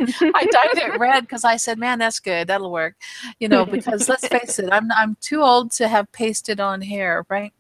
I dyed it red because I said, man, that's good. That'll work. You know, because let's face it, I'm too old to have pasted on hair, right?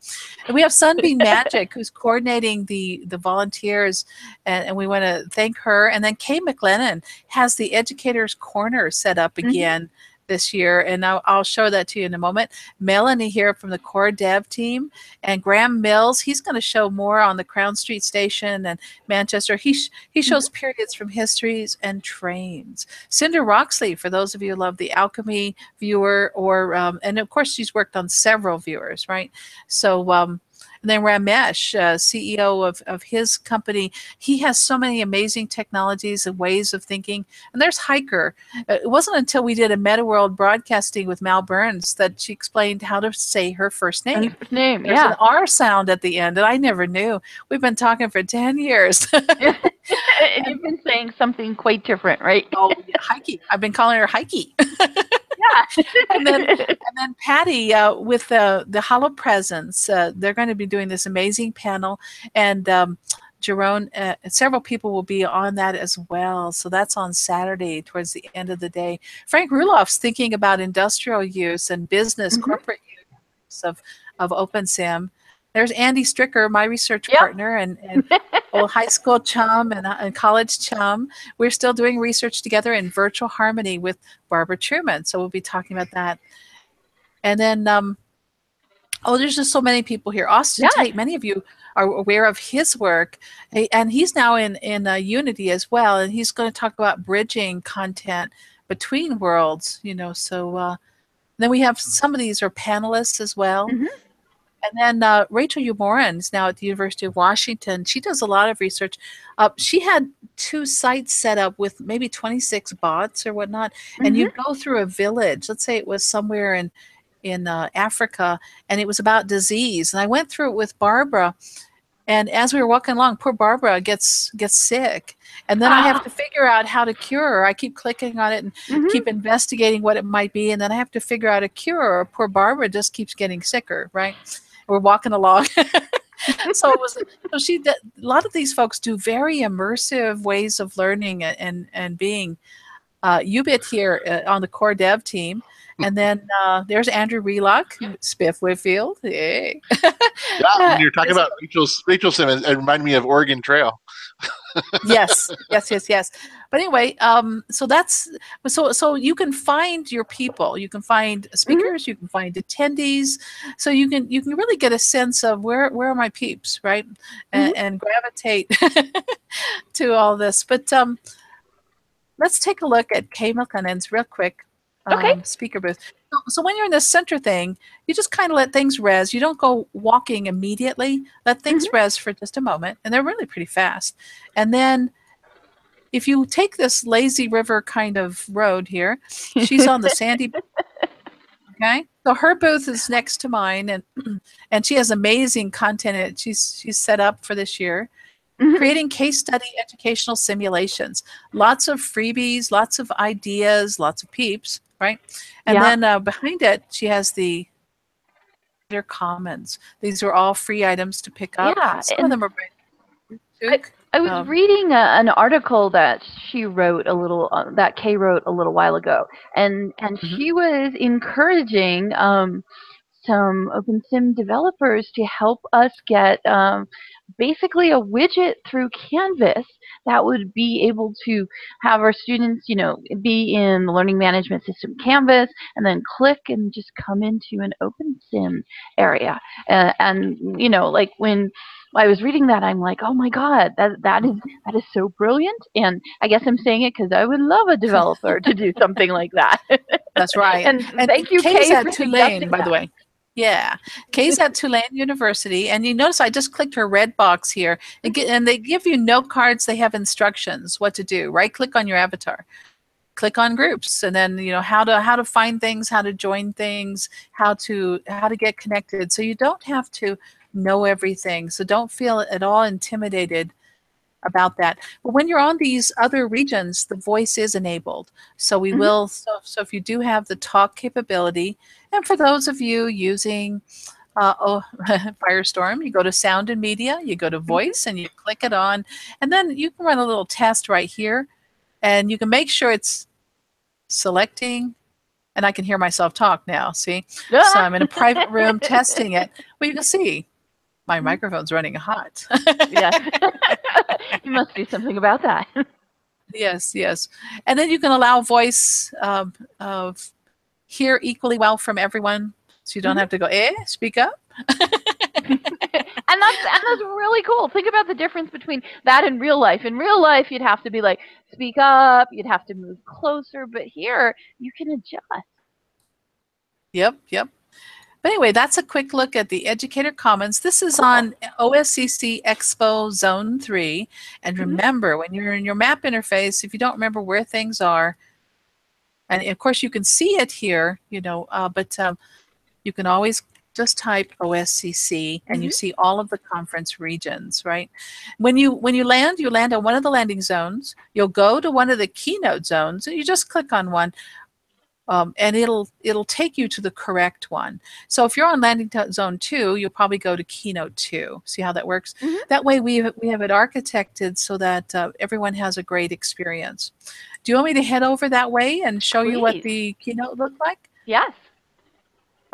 And we have Sunbeam Magic, who's coordinating the volunteers, and we want to thank her. And then Kay McLennan has the Educators Corner set up again this year, and I'll show that to you in a moment. Melanie here from the core dev team, and Graham Mills, he's going to show more on the Crown Street Station and Manchester. He shows periods from histories and trains. Cinder Roxley, for those of you who love the Alchemy viewer, or and of course she's worked on several viewers, right? So and then Ramesh, CEO of his company, he has so many amazing technologies and ways of thinking. And there's Hiker. It wasn't until we did a Meta World broadcasting with Mal Burns that she explained how to say her first name. There's an R sound at the end, and I never knew. We've been talking for 10 years. And you've been saying something quite different, right? Oh, yeah, Heike. I've been calling her Heike. and then Patty with the Hollow Presence. They're going to be doing this amazing panel, and Jerome, several people will be on that as well. So that's on Saturday towards the end of the day. Frank Ruloff's thinking about industrial use and business corporate use of OpenSim. There's Andy Stricker, my research partner and old high school chum and college chum. We're still doing research together in virtual harmony with Barbara Truman. So we'll be talking about that. And then, there's just so many people here. Austin Tate, many of you are aware of his work. And he's now in Unity as well. And he's going to talk about bridging content between worlds, So then we have some of these are panelists as well. And then Rachel Umoran is now at the University of Washington. She does a lot of research. She had 2 sites set up with maybe 26 bots or whatnot. And you'd go through a village. Let's say it was somewhere in Africa, and it was about disease. And I went through it with Barbara. And as we were walking along, poor Barbara gets sick. And then I have to figure out how to cure her. I keep clicking on it and keep investigating what it might be. And then I have to figure out a cure. Or poor Barbara just keeps getting sicker, right? We're walking along. So a lot of these folks do very immersive ways of learning and being. Ubit here on the core dev team. And then there's Andrew Relock, Spiff Whitfield. Hey. Yeah, when you're talking about Rachel Simmons, it reminded me of Oregon Trail. Yes. But anyway, so you can find your people. You can find speakers. You can find attendees. So you can really get a sense of where are my peeps, right? And gravitate to all this. But let's take a look at Kay Milkonen's real quick. Speaker booth. So when you're in the center thing, you just kind of let things res. You don't go walking immediately. Let things res for just a moment, and they're really pretty fast. And then if you take this lazy river kind of road here, she's on the sandy. Okay, so her booth is next to mine, and she has amazing content. She's set up for this year. Creating case study educational simulations. Lots of freebies, lots of ideas, lots of peeps, right? And then behind it, she has the Commons. These are all free items to pick up. Yeah, some of them are I was reading an article that she wrote that Kay wrote a little while ago, and she was encouraging some OpenSim developers to help us get basically a widget through Canvas that would be able to have our students, be in the learning management system Canvas, and then click and just come into an OpenSim area. And like when I was reading that, I'm like, oh my God, that is so brilliant. And I guess I'm saying it because I would love a developer to do something like that. That's right. And thank you, Kay's Kay, at for Tulane, by that. the way. Yeah, Kay's at Tulane University, and you notice I just clicked her red box here, and they give you note cards. They have instructions what to do. Right click on your avatar, click on groups, and then how to find things, how to join things, how to get connected. So you don't have to know everything. So don't feel at all intimidated about that. But when you're on these other regions, the voice is enabled. So we will, so if you do have the talk capability, and for those of you using Firestorm, you go to Sound and Media, you go to Voice, and you click it on, and then you can run a little test right here, and you can make sure it's selecting, and I can hear myself talk now, see? So I'm in a private room testing it. Well, you can see my microphone's running hot. Yeah. You must do something about that. Yes. And then you can allow voice hear equally well from everyone. So you don't have to go, speak up. And that's really cool. Think about the difference between that and real life. In real life, you'd have to be like, speak up. You'd have to move closer. But here, you can adjust. Yep. But anyway, that's a quick look at the Educator Commons. This is on OSCC Expo Zone 3. And remember, when you're in your map interface, if you don't remember where things are, and of course you can see it here, but you can always just type OSCC and you see all of the conference regions, right? When you land on one of the landing zones. You'll go to one of the keynote zones, and you just click on one. And it'll take you to the correct one. So if you're on landing zone 2, you'll probably go to keynote 2. See how that works? That way we have it architected so that everyone has a great experience. Do you want me to head over that way and show you what the keynote looked like? Yes.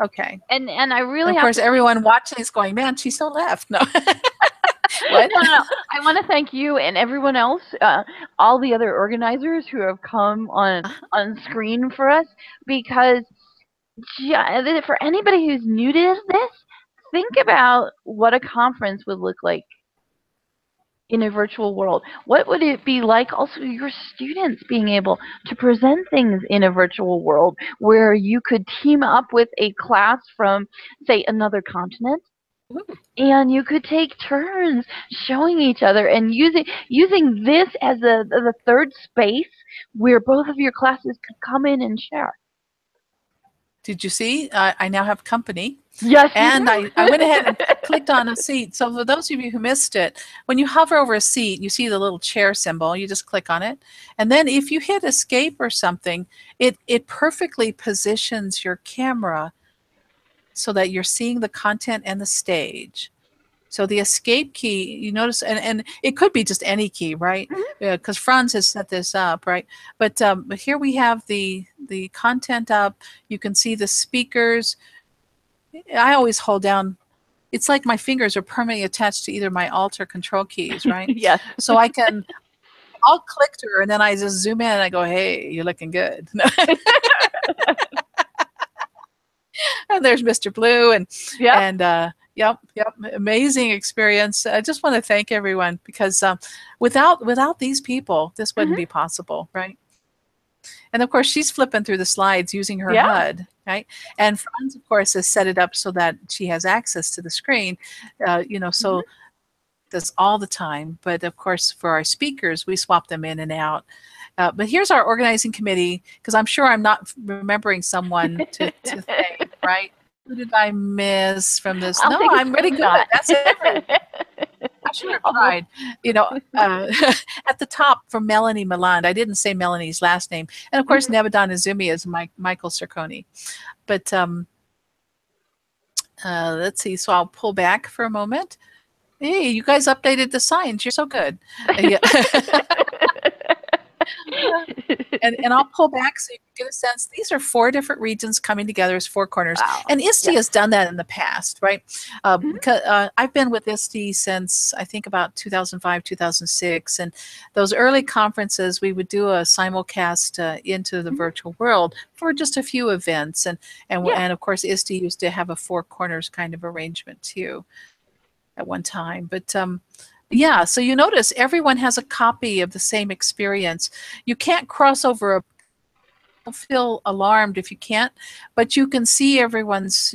Okay. And I really and of course everyone watching is going, man, she still left. No. What? No. I want to thank you and everyone else, all the other organizers who have come on screen for us, because for anybody who's new to this, think about what a conference would look like in a virtual world. What would it be like also your students being able to present things in a virtual world where you could team up with a class from, say, another continent, and you could take turns showing each other and using this as the third space where both of your classes could come in and share. Did you see? I now have company. Yes. And I went ahead and clicked on a seat. So for those of you who missed it, when you hover over a seat, you see the little chair symbol. You just click on it. And then if you hit escape or something, it perfectly positions your camera so that you're seeing the content and the stage. So the escape key, you notice, and it could be just any key, right? Because Franz has set this up, right? But here we have the content up. You can see the speakers. I always hold down. It's like my fingers are permanently attached to either my Alt or Control keys, right? Yes. So I'll click to her, and then I just zoom in and I go, hey, you're looking good. And there's Mr. Blue, and yep, amazing experience. I just want to thank everyone, because without these people, this wouldn't be possible, right? And of course, she's flipping through the slides using her HUD, right? And Franz, of course, has set it up so that she has access to the screen, so that's all the time. But of course, for our speakers, we swap them in and out. But here's our organizing committee, because I'm sure I'm not remembering someone to thank, right? Who did I miss from this? No, I'm really good. That's everything. I should have tried. At the top from Melanie Milan, I didn't say Melanie's last name. And of course, Nebadon Izumi is Michael Cerconi. But let's see. So I'll pull back for a moment. Hey, you guys updated the signs. You're so good. And I'll pull back so you can get a sense. These are 4 different regions coming together as 4 corners. Wow. And ISTE has done that in the past, right? Because I've been with ISTE since, I think, about 2005, 2006. And those early conferences, we would do a simulcast into the virtual world for just a few events. And of course, ISTE used to have a 4 corners kind of arrangement too at one time. But yeah, so you notice everyone has a copy of the same experience. You can't cross over. Don't feel alarmed if you can't, but you can see everyone's.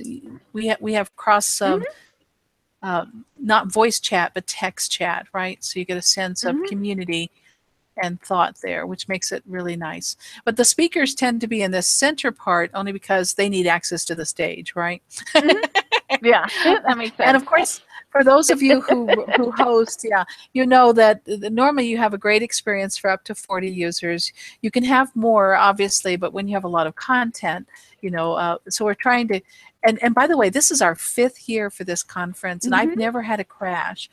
We have cross, not voice chat, but text chat, right? So you get a sense of community and thought there, which makes it really nice. But the speakers tend to be in the center part only because they need access to the stage, right? Yeah, that makes sense. And of course, for those of you who host, you know that normally you have a great experience for up to 40 users. You can have more, obviously, but when you have a lot of content, so we're trying to, and by the way, this is our 5th year for this conference, and I've never had a crash,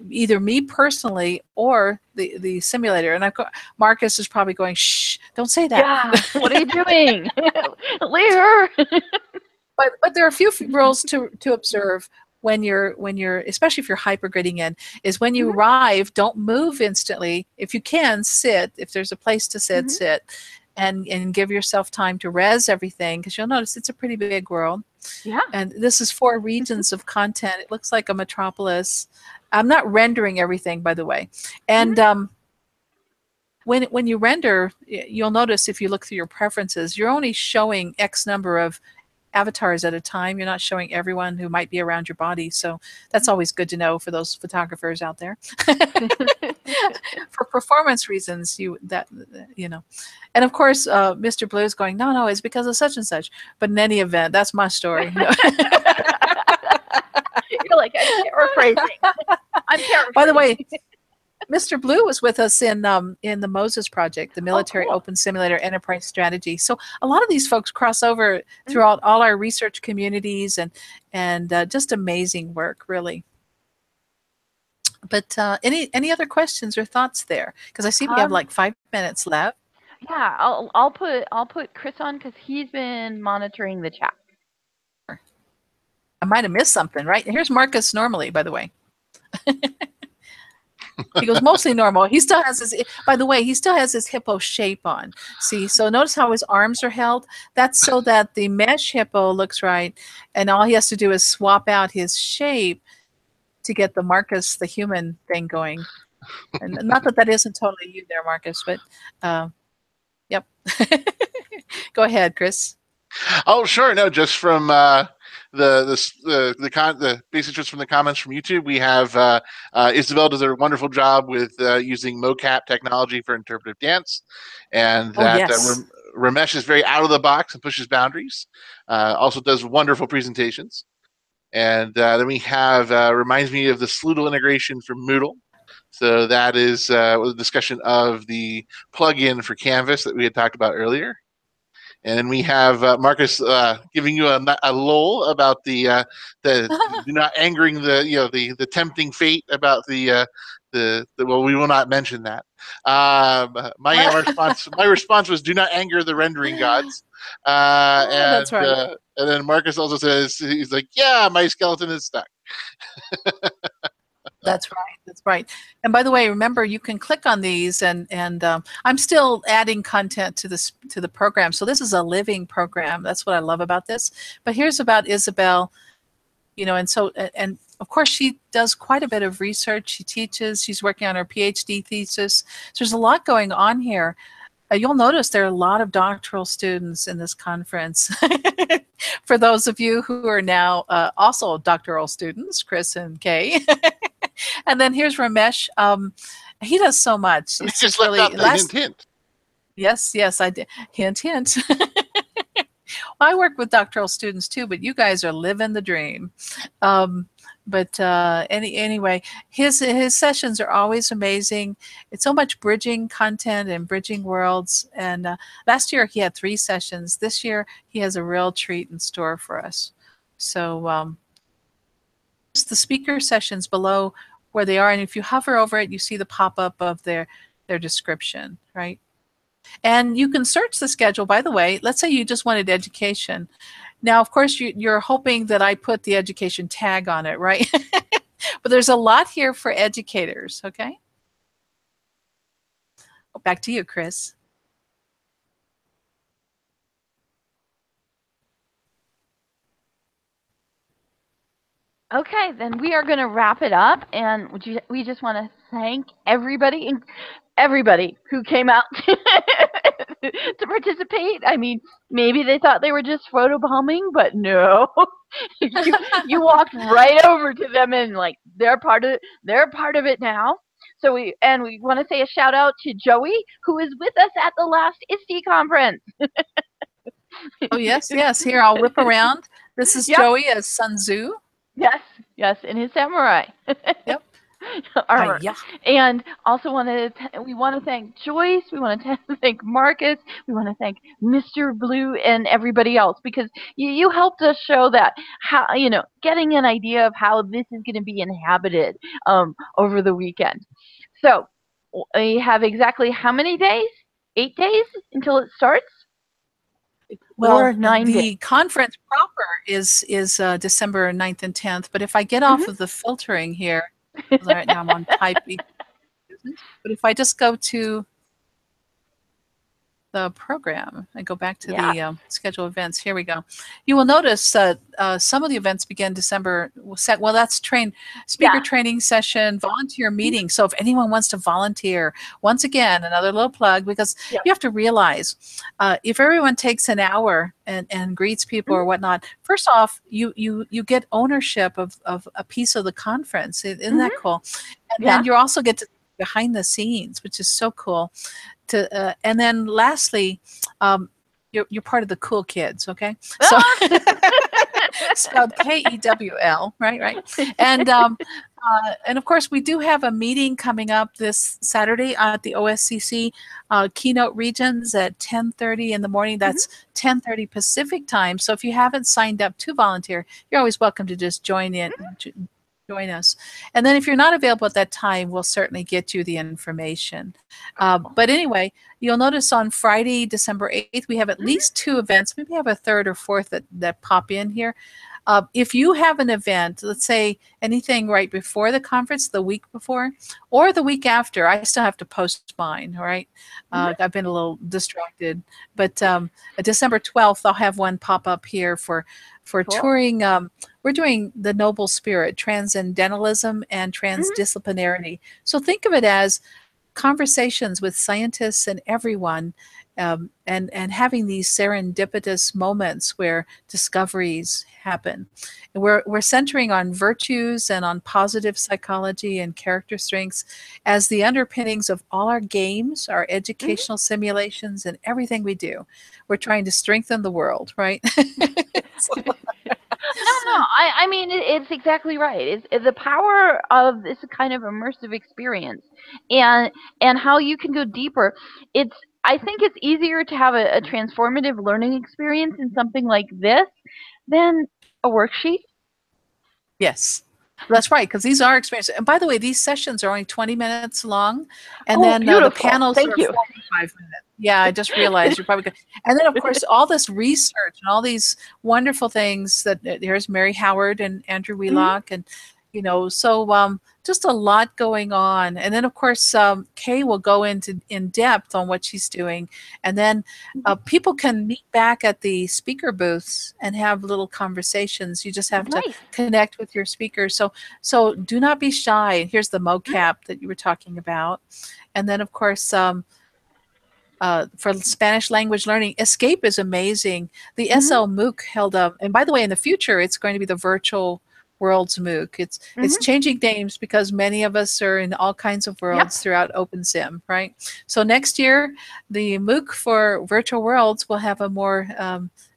either me personally or the simulator. And Marcus is probably going, shh, don't say that. Yeah, what are you doing? Leave her. But there are a few rules to observe when you're especially if you're hypergridding in, is when you arrive, don't move instantly. If you can, sit. If there's a place to sit, sit, and give yourself time to res everything, because you'll notice it's a pretty big world. Yeah. And this is 4 regions of content. It looks like a metropolis. I'm not rendering everything, by the way. And when you render, you'll notice if you look through your preferences, you're only showing X number of avatars at a time. You're not showing everyone who might be around your body. So that's always good to know for those photographers out there. For performance reasons, and of course, Mr. Blue is going, no, it's because of such and such. But in any event, that's my story. You're like, I'm paraphrasing. By the way, Mr. Blue was with us in the Moses project, the Military OpenSimulator Enterprise Strategy. So a lot of these folks cross over throughout all our research communities, and just amazing work, really. But any other questions or thoughts there? Because I see we have like 5 minutes left. Yeah, I'll put Chris on because he's been monitoring the chat. I might have missed something, right? Here's Marcus normally, by the way. He goes mostly normal. He still has his, by the way, he still has his hippo shape on. See, so notice how his arms are held. That's so that the mesh hippo looks right. And all he has to do is swap out his shape to get the Marcus, the human thing going. And not that that isn't totally you there, Marcus, but yep. Go ahead, Chris. Oh, sure. No, just from the basic just from the comments from YouTube, we have Isabel does a wonderful job with using mocap technology for interpretive dance, and that yes. Ramesh is very out of the box and pushes boundaries. Also does wonderful presentations, and then we have reminds me of the Sloodle integration from Moodle. So that is a discussion of the plugin for Canvas that we had talked about earlier. And then we have Marcus giving you a lull about the not angering the tempting fate about the well, we will not mention that. My response was do not anger the rendering gods. That's right. And then Marcus also says he's like, yeah, my skeleton is stuck. That's right. That's right. And by the way, remember you can click on these, and I'm still adding content to the program. So this is a living program. That's what I love about this. But here's about Isabel, and of course she does quite a bit of research. She teaches. She's working on her PhD thesis. So there's a lot going on here. You'll notice there are a lot of doctoral students in this conference. For those of you who are now also doctoral students, Chris and Kay. And then here's Ramesh. He does so much. It's just really left out the hint. Yes, I did. Hint. Well, I work with doctoral students too, but you guys are living the dream. Anyway, his sessions are always amazing. It's so much bridging content and bridging worlds. And last year he had 3 sessions. This year he has a real treat in store for us. So just the speaker sessions below where they are, and if you hover over it, you see the pop-up of their description, right? And you can search the schedule, by the way. Let's say you just wanted education. Now, of course, you're hoping that I put the education tag on it, right? But there's a lot here for educators, okay? Back to you, Chris. Okay, then we are going to wrap it up, and we just want to thank everybody who came out to participate. I mean, maybe they thought they were just photobombing, but no, you walked right over to them, and like they're part of it now. So we want to say a shout out to Joey, who is with us at the last ISTE conference. Oh yes, here I'll whip around. This is Joey as Sun Tzu. Yes, in his samurai. Yep. Armor. And also we want to thank Joyce. We want to thank Marcus. We want to thank Mr. Blue and everybody else, because you helped us show that how getting an idea of how this is going to be inhabited over the weekend. So we have exactly how many days? 8 days until it starts. Well, the conference proper is December 9th and 10th. But if I get off of the filtering here, right now I'm on typing. But if I just go to the program and go back to the schedule events, here we go. You will notice that some of the events begin December. Well, that's speaker training session, volunteer meeting. So if anyone wants to volunteer, once again, another little plug, because you have to realize if everyone takes an hour and greets people or whatnot, first off, you get ownership of a piece of the conference. Isn't that cool? And then you also get to behind the scenes, which is so cool. And then lastly, you're part of the cool kids, okay? So spelled Kewl, right? And of course, we do have a meeting coming up this Saturday at the OSCC keynote regions at 10:30 in the morning. That's 10:30 Pacific time. So if you haven't signed up to volunteer, you're always welcome to just join us. And then if you're not available at that time, we'll certainly get you the information. But anyway, you'll notice on Friday, December 8th, we have at least 2 events. Maybe we have a 3rd or 4th that pop in here. If you have an event, let's say anything right before the conference, the week before, or the week after, I still have to post mine, all right? I've been a little distracted. But December 12th, I'll have one pop up here for Cool. touring. We're doing the noble spirit, transcendentalism, and transdisciplinarity. So think of it as conversations with scientists and everyone, and having these serendipitous moments where discoveries happen. And we're centering on virtues and on positive psychology and character strengths as the underpinnings of all our games, our educational simulations, and everything we do. We're trying to strengthen the world, right? No. I mean, it's exactly right. It's the power of this kind of immersive experience, and how you can go deeper. I think it's easier to have a transformative learning experience in something like this than a worksheet. Yes. That's right, because these are experiences. And by the way, these sessions are only 20 minutes long, and then beautiful. the panels Thank are you. 45 minutes. Yeah, I just realized you're probably good. And then, of course, all this research and all these wonderful things that there's Mary Howard and Andrew Wheelock, and so just a lot going on. And then, of course, Kay will go in depth on what she's doing, and then people can meet back at the speaker booths and have little conversations. You just have to connect with your speaker. So do not be shy. Here's the mocap that you were talking about, and then, of course, for Spanish language learning, Escape is amazing. The SL MOOC held up, and by the way, in the future, it's going to be the virtual worlds MOOC. It's changing names because many of us are in all kinds of worlds throughout OpenSim, right? So next year, the MOOC for virtual worlds will have a more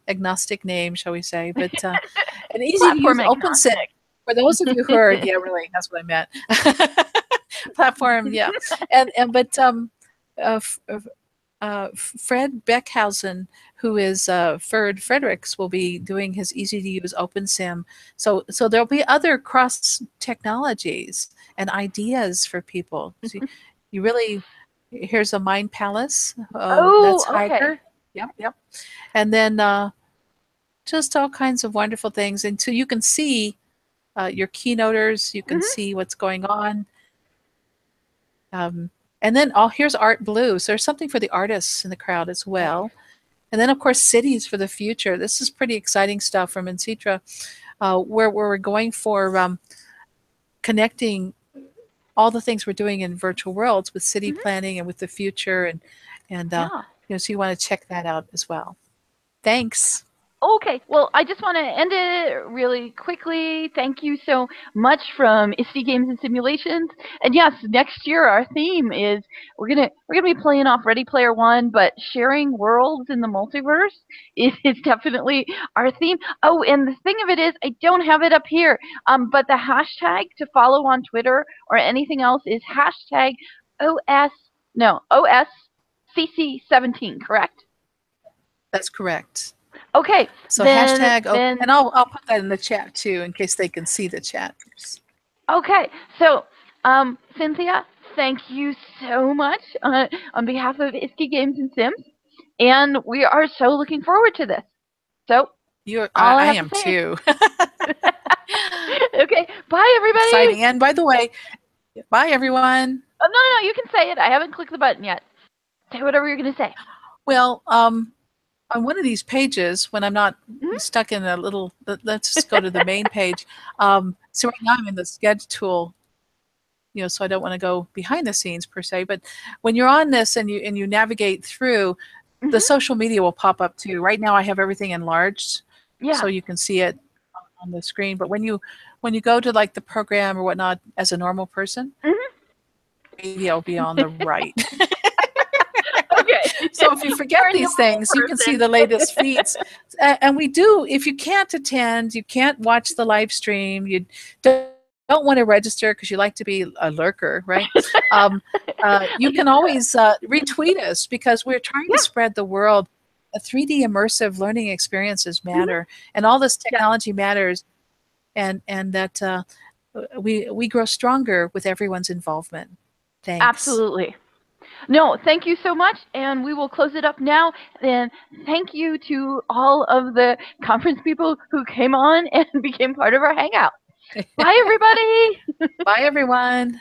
agnostic name, shall we say, but an easy to use OpenSim. For those of you who are, yeah, really, that's what I meant. Platform, yeah, but Fred Beckhausen, who is Ferd Fredericks, will be doing his easy-to-use OpenSim. So there'll be other cross technologies and ideas for people. So you really, here's a Mind Palace. That's Hiker. Yep. And then just all kinds of wonderful things. And so you can see your keynoters. You can see what's going on. And then here's Art Blue. So there's something for the artists in the crowd as well. And then, of course, Cities for the Future. This is pretty exciting stuff from Incitra, where we're going for connecting all the things we're doing in virtual worlds with city planning and with the future. And so you want to check that out as well. Thanks. Okay, well, I just want to end it really quickly. Thank you so much from ISTE Games and Simulations. And yes, next year our theme is we're gonna be playing off Ready Player One, but sharing worlds in the multiverse is definitely our theme. Oh, and the thing of it is, I don't have it up here, but the hashtag to follow on Twitter or anything else is hashtag OSCC17, correct? That's correct. Okay. So hashtag, and I'll put that in the chat too, in case they can see the chat. Okay. So, Cynthia, thank you so much on behalf of ISTE Games and Sims, and we are so looking forward to this. So, I am too. Okay. Bye, everybody. Exciting. And by the way, bye, everyone. Oh, no, you can say it. I haven't clicked the button yet. Say whatever you're going to say. Well, on one of these pages, when I'm not stuck in a little, let's just go to the main page. So right now I'm in the Sketch tool, so I don't want to go behind the scenes per se. But when you're on this and you navigate through, the social media will pop up too. Right now I have everything enlarged, so you can see it on the screen. But when you go to like the program or whatnot as a normal person, media will be on the right. Okay. So if you forget these things, you can see the latest feeds. And we do, if you can't attend, you can't watch the live stream, you don't want to register because you like to be a lurker, right? You can always retweet us because we're trying to spread the world. 3D immersive learning experiences matter, and all this technology matters, and that we grow stronger with everyone's involvement. Thanks. Absolutely. No, thank you so much, and we will close it up now. And thank you to all of the conference people who came on and became part of our hangout. Bye, everybody. Bye, everyone.